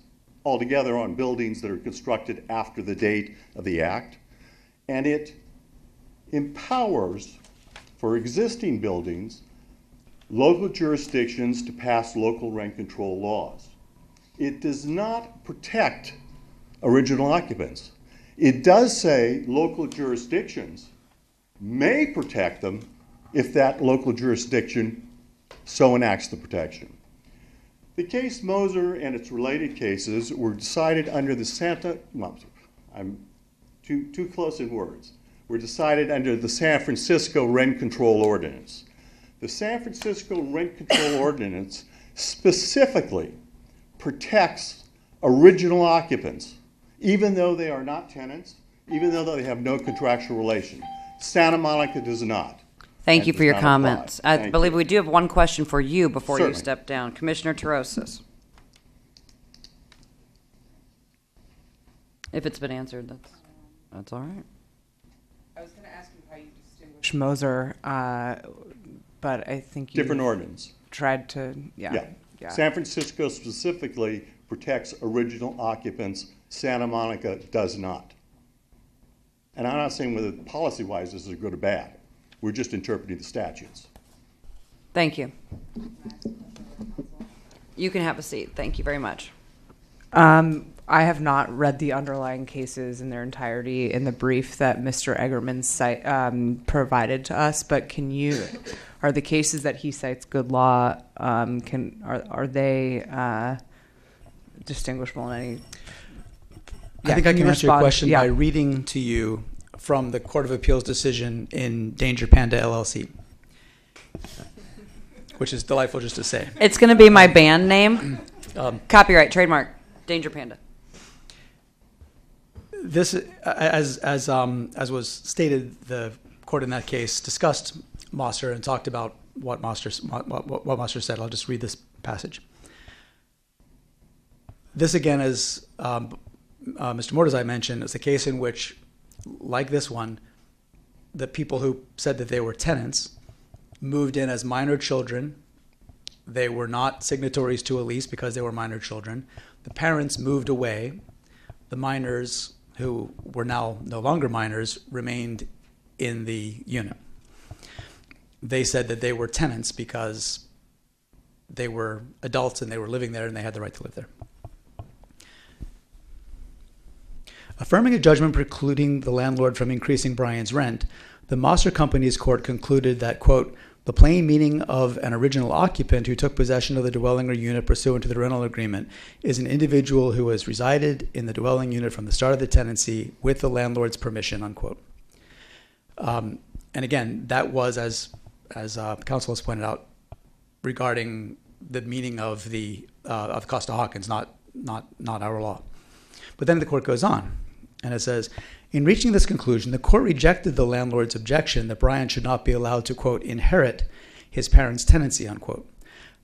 altogether on buildings that are constructed after the date of the act, and it empowers, for existing buildings, local jurisdictions to pass local rent control laws. It does not protect original occupants. It does say local jurisdictions may protect them if that local jurisdiction so enacts the protection. The case Moser and its related cases were decided under the I'm too close in words. Were decided under the San Francisco Rent Control Ordinance. The San Francisco Rent Control Ordinance specifically protects original occupants, even though they are not tenants, even though they have no contractual relation. Santa Monica does not. Thank you for your comments. I believe you. we do have one question for you before you Certainly. step down. Commissioner Terosis. If it's been answered, that's all right. I was going to ask you how you distinguish Moser, but I think you Different ordinance. tried to, yeah. San Francisco specifically protects original occupants. Santa Monica does not. And I'm not saying whether policy-wise this is good or bad. We're just interpreting the statutes. Thank you. You can have a seat. Thank you very much. I have not read the underlying cases in their entirety in the brief that Mr. Eggerman provided to us, but are the cases that he cites good law, are they distinguishable in any? I think I can answer your question Yeah. by reading to you from the Court of Appeals decision in Danger Panda LLC, which is delightful just to say. It's going to be my band name. Copyright, trademark, Danger Panda. This, as was stated, the court in that case discussed Mosser and talked about what Mosser said. I'll just read this passage. This again, as Mr. Mordezai mentioned, is a case in which, like this one, the people who said that they were tenants moved in as minor children. They were not signatories to a lease because they were minor children. The parents moved away. The minors, who were now no longer minors, remained in the unit. They said that they were tenants because they were adults and they were living there and they had the right to live there. Affirming a judgment precluding the landlord from increasing Brian's rent, the Mosser Company's court concluded that, quote, the plain meaning of an original occupant who took possession of the dwelling or unit pursuant to the rental agreement is an individual who has resided in the dwelling unit from the start of the tenancy with the landlord's permission, unquote. And again, that was, as counsel has pointed out, regarding the meaning of the of Costa-Hawkins, not our law. But then the court goes on, and it says, in reaching this conclusion, the court rejected the landlord's objection that Brian should not be allowed to, quote, inherit his parents' tenancy, unquote,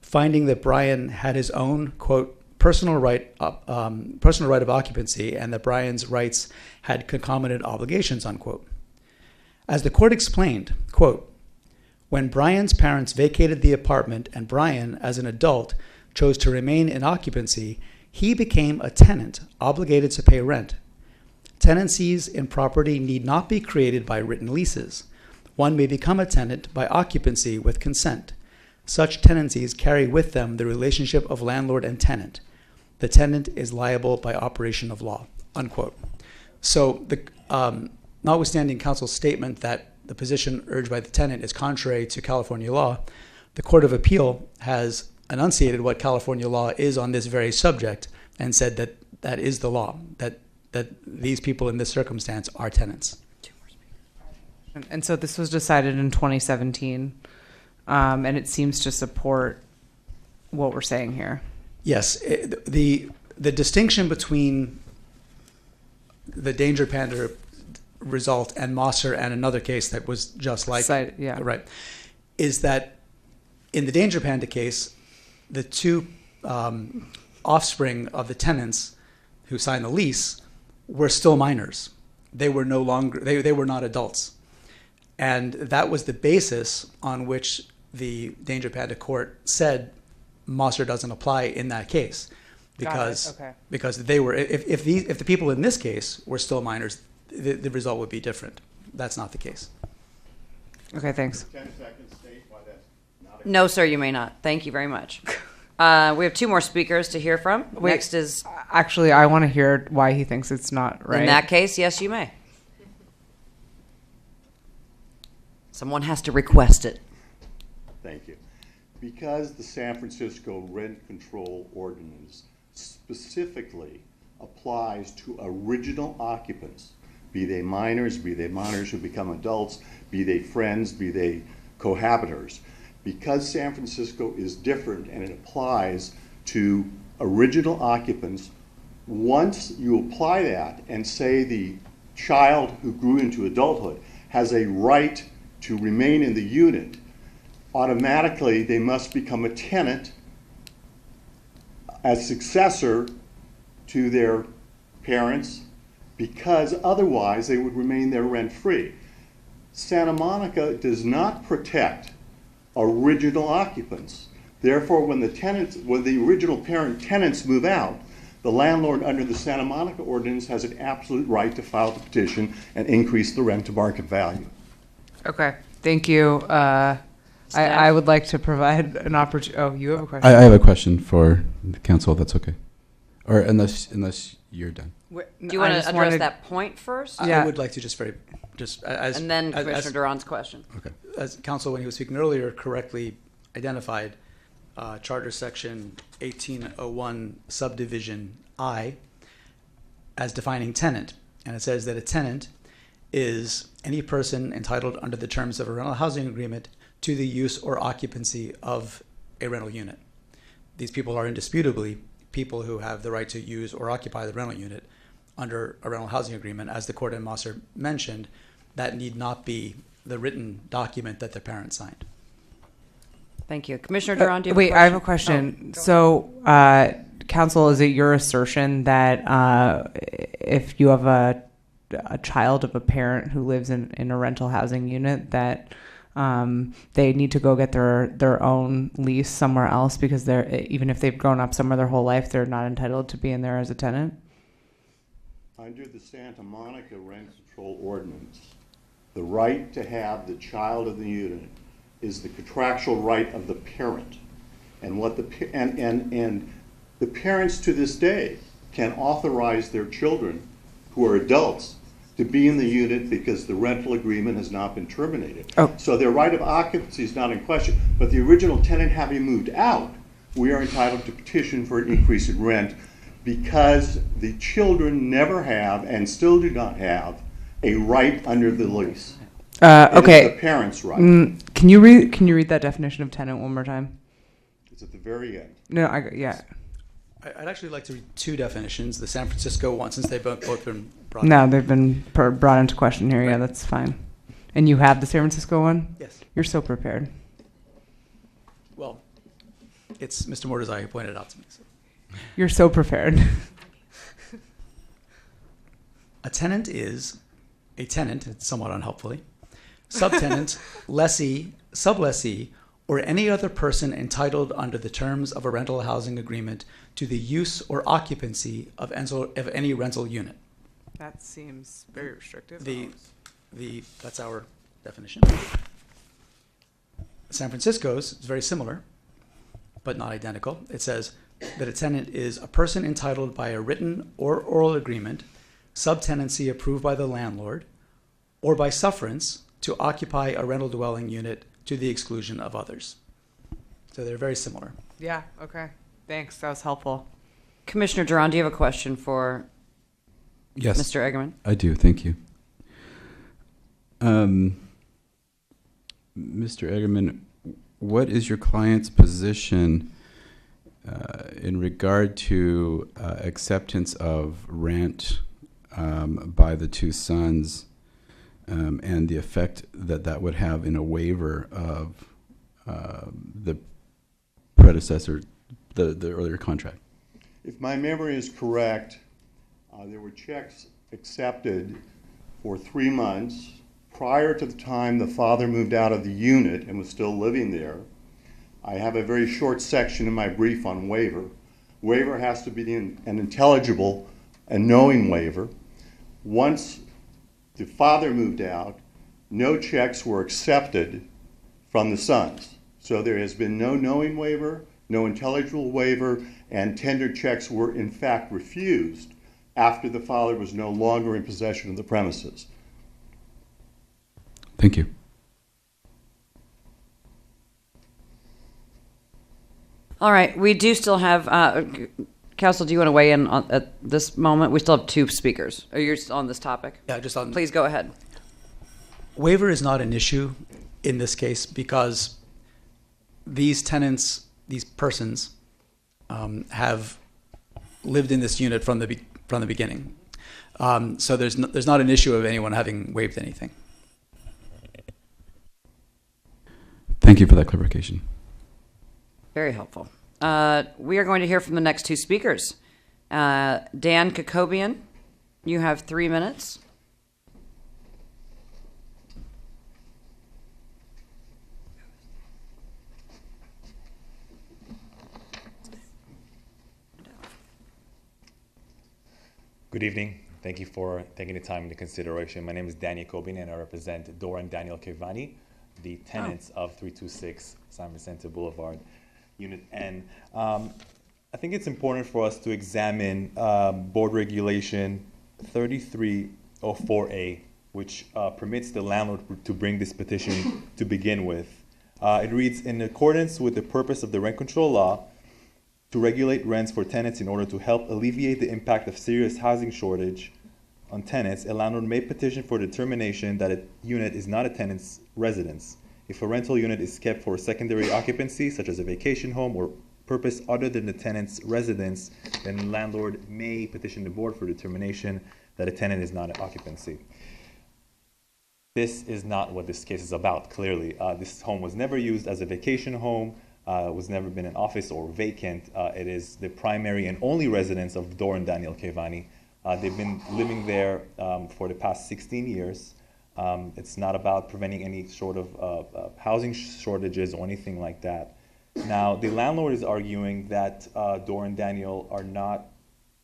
finding that Brian had his own, quote, personal right of occupancy and that Brian's rights had concomitant obligations, unquote. As the court explained, quote, when Brian's parents vacated the apartment and Brian, as an adult, chose to remain in occupancy, he became a tenant obligated to pay rent. Tenancies in property need not be created by written leases. One may become a tenant by occupancy with consent. Such tenancies carry with them the relationship of landlord and tenant. The tenant is liable by operation of law, unquote. So, notwithstanding counsel's statement that the position urged by the tenant is contrary to California law, the Court of Appeal has enunciated what California law is on this very subject and said that that is the law, that these people in this circumstance are tenants. And so this was decided in 2017, and it seems to support what we're saying here. Yes, the distinction between the Danger Panda result and Mosser and another case that was just like right, is that in the Danger Panda case, the two offspring of the tenants who signed the lease were still minors. They were no longer, they were not adults. And that was the basis on which the Danger Panda court said Mosser doesn't apply in that case. Because they were, if the people in this case were still minors, the result would be different. That's not the case. Okay, thanks. 10 seconds state why that's not No, sir, you may not. Thank you very much. We have two more speakers to hear from. Wait, Next is... Actually, I want to hear why he thinks it's not right. In that case, yes, you may. Someone has to request it. Thank you. Because the San Francisco rent control ordinance specifically applies to original occupants, be they minors who become adults, be they friends, be they cohabitors. Because San Francisco is different and it applies to original occupants, once you apply that and say the child who grew into adulthood has a right to remain in the unit, automatically they must become a tenant as successor to their parents, because otherwise they would remain there rent-free. Santa Monica does not protect original occupants. Therefore, when the original parent tenants move out, the landlord under the Santa Monica ordinance has an absolute right to file the petition and increase the rent to market value. Okay, thank you. I would like to provide an opportunity. Oh, you have a question? I have a question for the council, if that's okay. Or unless you're done. Do you want to address that point first? I would like to and then Commissioner Duran's question. Okay. As council, when he was speaking earlier, correctly identified Charter Section 1801 subdivision I as defining tenant. And it says that a tenant is any person entitled under the terms of a rental housing agreement to the use or occupancy of a rental unit. These people are indisputably people who have the right to use or occupy the rental unit under a rental housing agreement. As the court in Mosser mentioned, that need not be the written document that the parent signed. Thank you. Commissioner Duran, do you have wait, a question? I have a question. So, counsel, is it your assertion that if you have a child of a parent who lives in a rental housing unit, that they need to go get their own lease somewhere else because even if they've grown up somewhere their whole life, they're not entitled to be in there as a tenant? Under the Santa Monica Rent Control Ordinance, the right to have the child of the unit is the contractual right of the parent. And what and the parents to this day can authorize their children who are adults to be in the unit because the rental agreement has not been terminated. Oh. So their right of occupancy is not in question. But the original tenant having moved out, we are entitled to petition for an increase in rent because the children never have and still do not have a right under the lease. Okay. It is the parent's right. Can you read that definition of tenant one more time? It's at the very end. No, yeah. I'd actually like to read two definitions. The San Francisco one, since they've both been brought No, up. they've been brought into question here. Yeah, that's fine. And you have the San Francisco one? Yes. You're so prepared. Well, it's Mr. Mordezai who pointed it out to me. So. You're so prepared. A tenant is a tenant, somewhat unhelpfully, subtenant, lessee, sublessee, or any other person entitled under the terms of a rental housing agreement to the use or occupancy of any rental unit. That seems very restrictive. That's our definition. San Francisco's is very similar, but not identical. It says that a tenant is a person entitled by a written or oral agreement, subtenancy approved by the landlord, or by sufferance to occupy a rental dwelling unit to the exclusion of others. So they're very similar. Yeah, okay. Thanks, that was helpful. Commissioner Duran, do you have a question for Yes, Mr. Eggerman? I do, thank you. Mr. Eggerman, what is your client's position in regard to acceptance of rent by the two sons and the effect that would have in a waiver of the predecessor, the earlier contract? If my memory is correct, there were checks accepted for 3 months prior to the time the father moved out of the unit and was still living there. I have a very short section in my brief on waiver. Waiver has to be an intelligible and knowing waiver. Once the father moved out, no checks were accepted from the sons. So there has been no knowing waiver, no intelligible waiver, and tender checks were in fact refused after the father was no longer in possession of the premises. Thank you. All right, we do still have, Council, do you want to weigh in at this moment? We still have two speakers. Are you on this topic? Yeah, just on. Please go ahead. Waiver is not an issue in this case because these tenants, these persons, have lived in this unit from the beginning. So there's not an issue of anyone having waived anything. Thank you for that clarification. Very helpful. We are going to hear from the next two speakers. Dan Kakobian, you have 3 minutes. Good evening. Thank you for taking the time into consideration. My name is Danny Kobin and I represent Dora and Daniel Kevani the tenants of 326 San Vicente Boulevard, Unit N. I think it's important for us to examine Board Regulation 3304A, which permits the landlord to bring this petition to begin with. It reads, in accordance with the purpose of the rent control law, to regulate rents for tenants in order to help alleviate the impact of serious housing shortage on tenants, a landlord may petition for determination that a unit is not a tenant's residence. If a rental unit is kept for secondary occupancy, such as a vacation home or purpose other than the tenant's residence, then the landlord may petition the board for determination that a tenant is not an occupancy. This is not what this case is about, clearly. This home was never used as a vacation home, was never been an office or vacant. It is the primary and only residence of Dor and Daniel Kevani. They've been living there for the past 16 years. It's not about preventing any sort of housing shortages or anything like that. Now, the landlord is arguing that Dor and Daniel are not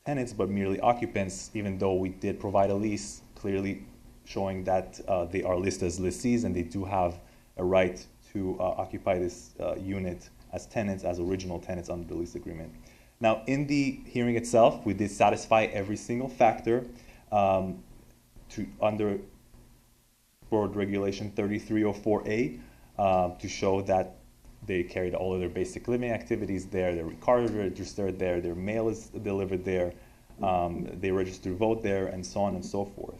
tenants but merely occupants, even though we did provide a lease clearly showing that they are listed as lessees and they do have a right to occupy this unit as tenants, as original tenants under the lease agreement. Now, in the hearing itself, we did satisfy every single factor under Board Regulation 3304A to show that they carried all of their basic living activities there, their cars are registered there, their mail is delivered there, they register to vote there, and so on and so forth.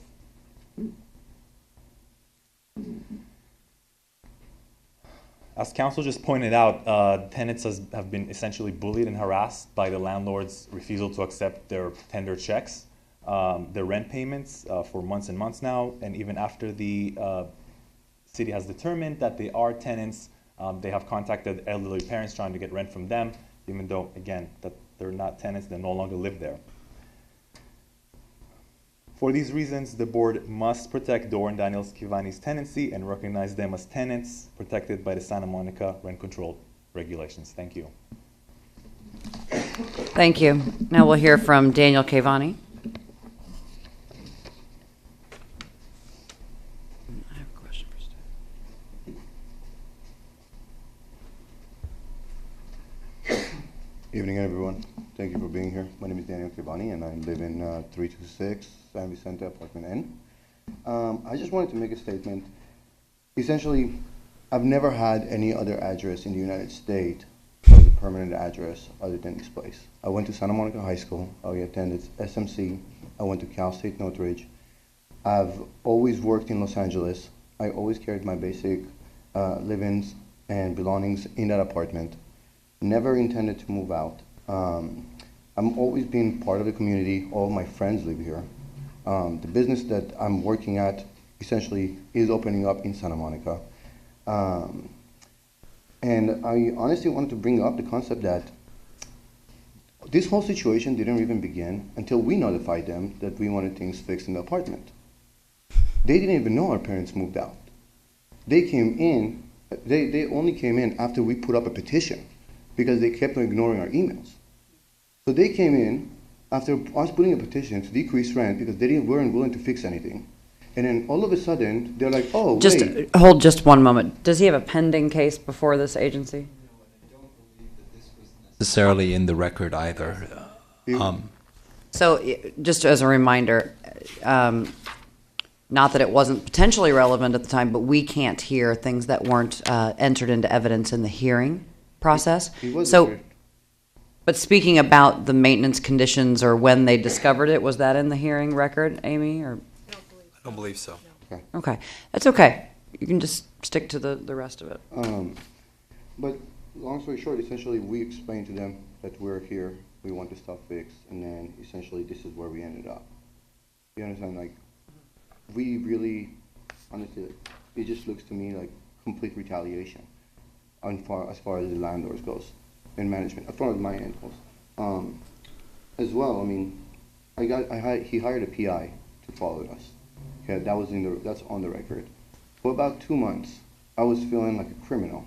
As council just pointed out, tenants have been essentially bullied and harassed by the landlord's refusal to accept their tender checks, their rent payments for months and months now, and even after the city has determined that they are tenants, they have contacted elderly parents trying to get rent from them, even though, again, that they're not tenants, they no longer live there. For these reasons, the board must protect Dor and Daniel Kevani's tenancy and recognize them as tenants protected by the Santa Monica rent control regulations. Thank you. Thank you. Now we'll hear from Daniel Kevani. I have a question for Steve. Evening, everyone. Thank you for being here. My name is Daniel Kevani, and I live in 326 San Vicente, Apartment N. I just wanted to make a statement. Essentially, I've never had any other address in the United States as a permanent address other than this place. I went to Santa Monica High School. I attended SMC. I went to Cal State Northridge. I've always worked in Los Angeles. I always carried my basic livings and belongings in that apartment. Never intended to move out. I'm always been part of the community. All my friends live here. The business that I'm working at essentially is opening up in Santa Monica. And I honestly wanted to bring up the concept that this whole situation didn't even begin until we notified them that we wanted things fixed in the apartment. They didn't even know our parents moved out. They came in, they only came in after we put up a petition because they kept on ignoring our emails. So they came in after us putting a petition to decrease rent because they weren't willing to fix anything. And then all of a sudden, they're like, oh, Just wait. hold just one moment. Does he have a pending case before this agency? Necessarily in the record either. So just as a reminder, not that it wasn't potentially relevant at the time, but we can't hear things that weren't entered into evidence in the hearing process. So, but speaking about the maintenance conditions or when they discovered it, was that in the hearing record, Amy? Or I don't believe so. okay, that's okay. You can just stick to the rest of it. But long story short, essentially we explained to them that we're here, we want the stuff fixed, and then essentially this is where we ended up. You understand? Like, we really, honestly, it just looks to me like complete retaliation as far as the landlords goes and management, as far as my end goes. As well, I mean, he hired a PI to follow us. Okay, that's on the record. For about 2 months, I was feeling like a criminal.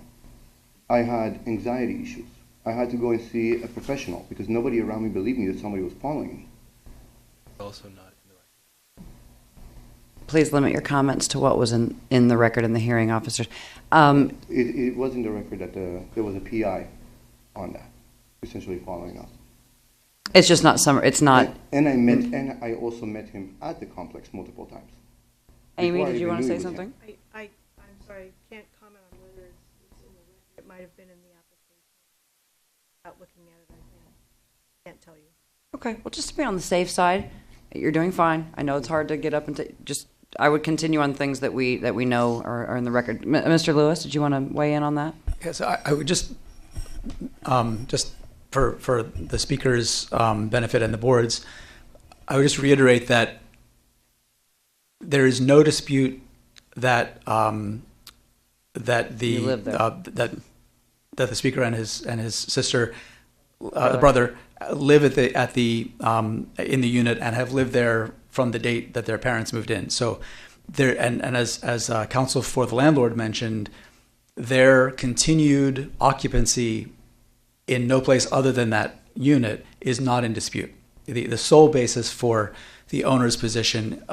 I had anxiety issues. I had to go and see a professional because nobody around me believed me that somebody was following me. Also not in the please limit your comments to what was in the record in the hearing officers. It was in the record that there was a PI on that, essentially following us. It's just not summer. It's not. And I also met him at the complex multiple times. Amy, Before I did you even want to knew say it was something? I'm sorry, I can't comment on whether it's in the record. It might have been in the application. Without looking at it, I can't tell you. Okay. Well, just to be on the safe side, you're doing fine. I know it's hard to get up and just. I would continue on things that we know are in the record. Mr. Lewis, did you want to weigh in on that? Yes, I would just for the speaker's benefit and the board's, I would just reiterate that there is no dispute that that the speaker and his sister, the brother, live at the in the unit and have lived there from the date that their parents moved in. So there, and as counsel for the landlord mentioned, their continued occupancy in no place other than that unit is not in dispute. The sole basis for the owner's position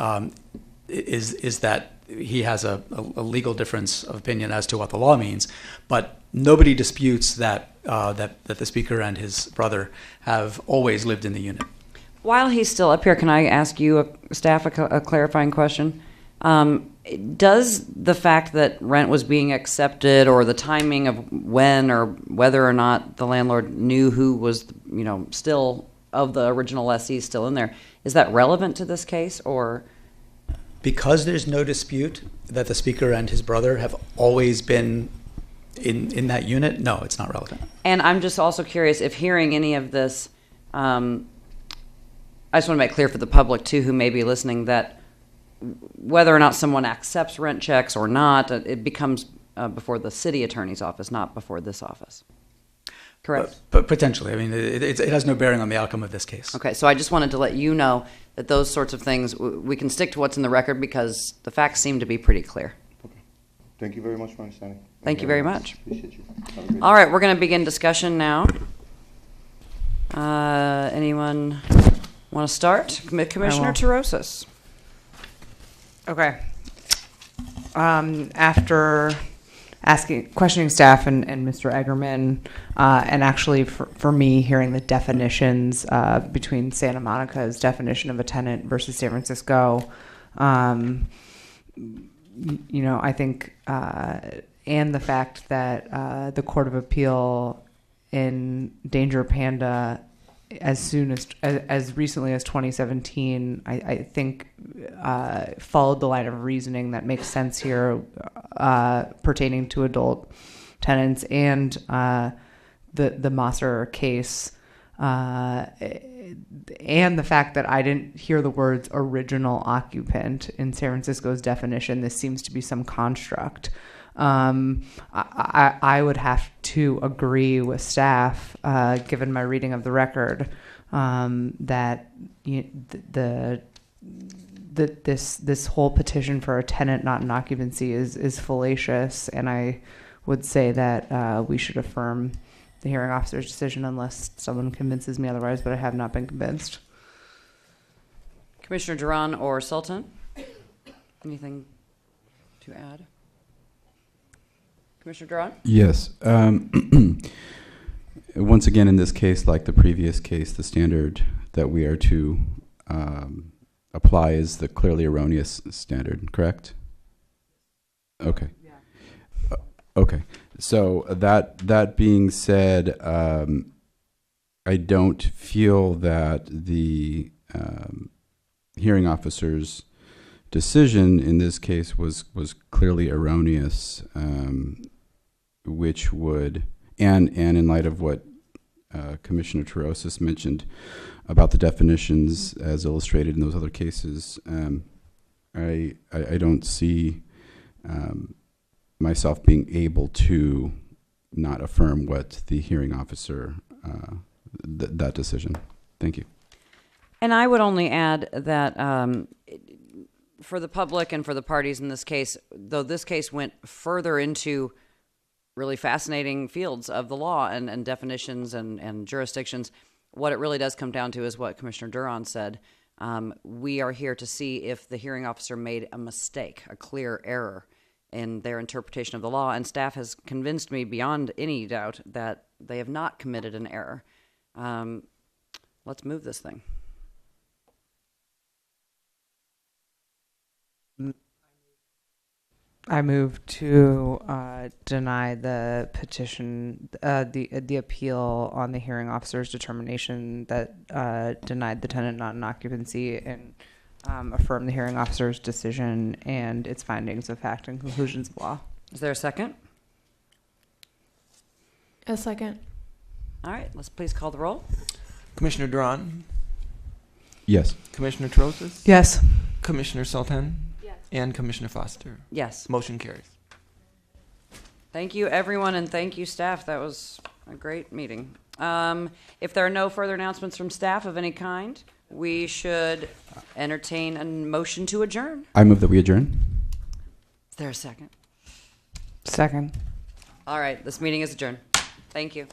is that he has a legal difference of opinion as to what the law means, but nobody disputes that that the speaker and his brother have always lived in the unit. While he's still up here, can I ask you, staff, a clarifying question? Does the fact that rent was being accepted, or the timing of when or whether or not the landlord knew who was, still of the original lessee still in there, is that relevant to this case, or? Because there's no dispute that the speaker and his brother have always been in that unit, no, it's not relevant. And I'm just also curious if hearing any of this, I just want to make clear for the public too, who may be listening, that whether or not someone accepts rent checks or not, it becomes before the city attorney's office, not before this office. Correct? But potentially. I mean, it has no bearing on the outcome of this case. Okay, so I just wanted to let you know that those sorts of things, we can stick to what's in the record because the facts seem to be pretty clear. Okay. Thank you very much for understanding. Thank you very much. Appreciate you. Have a great All day. right, we're going to begin discussion now. Anyone want to start? Commissioner Torosis. Okay. After questioning staff and Mr. Eggerman, and actually for me, hearing the definitions between Santa Monica's definition of a tenant versus San Francisco, I think, and the fact that the Court of Appeal in Danger Panda, as recently as 2017, I think followed the line of reasoning that makes sense here pertaining to adult tenants, and the Mosser case, and the fact that I didn't hear the words original occupant in San Francisco's definition. This seems to be some construct. I would have to agree with staff, given my reading of the record, that this whole petition for a tenant not in occupancy is fallacious, and I would say that we should affirm the hearing officer's decision unless someone convinces me otherwise, but I have not been convinced. Commissioner Duran or Sultan, anything to add? Commissioner Duran? Yes. Once again, in this case, like the previous case, the standard that we are to apply is the clearly erroneous standard, correct? Okay. Yeah. Okay. So that being said, I don't feel that the hearing officer's decision in this case was clearly erroneous, which would, and in light of what Commissioner Torosis mentioned about the definitions as illustrated in those other cases, I don't see myself being able to not affirm what the hearing officer, that decision. Thank you. And I would only add that for the public and for the parties in this case, though this case went further into really fascinating fields of the law and definitions and jurisdictions, what it really does come down to is what Commissioner Duran said. We are here to see if the hearing officer made a mistake, a clear error in their interpretation of the law, and staff has convinced me beyond any doubt that they have not committed an error. Let's move this thing. I move to deny the petition, the appeal on the hearing officer's determination that denied the tenant not in occupancy, and affirm the hearing officer's decision and its findings of fact and conclusions of law. Is there a second? A second. All right, let's please call the roll. Commissioner Duran? Yes. Commissioner Trosis? Yes. Commissioner Sultan? Yes. And Commissioner Foster? Yes. Motion carries. Thank you, everyone, and thank you, staff. That was a great meeting. If there are no further announcements from staff of any kind, we should entertain a motion to adjourn. I move that we adjourn. Is there a second? Second. All right, this meeting is adjourned. Thank you.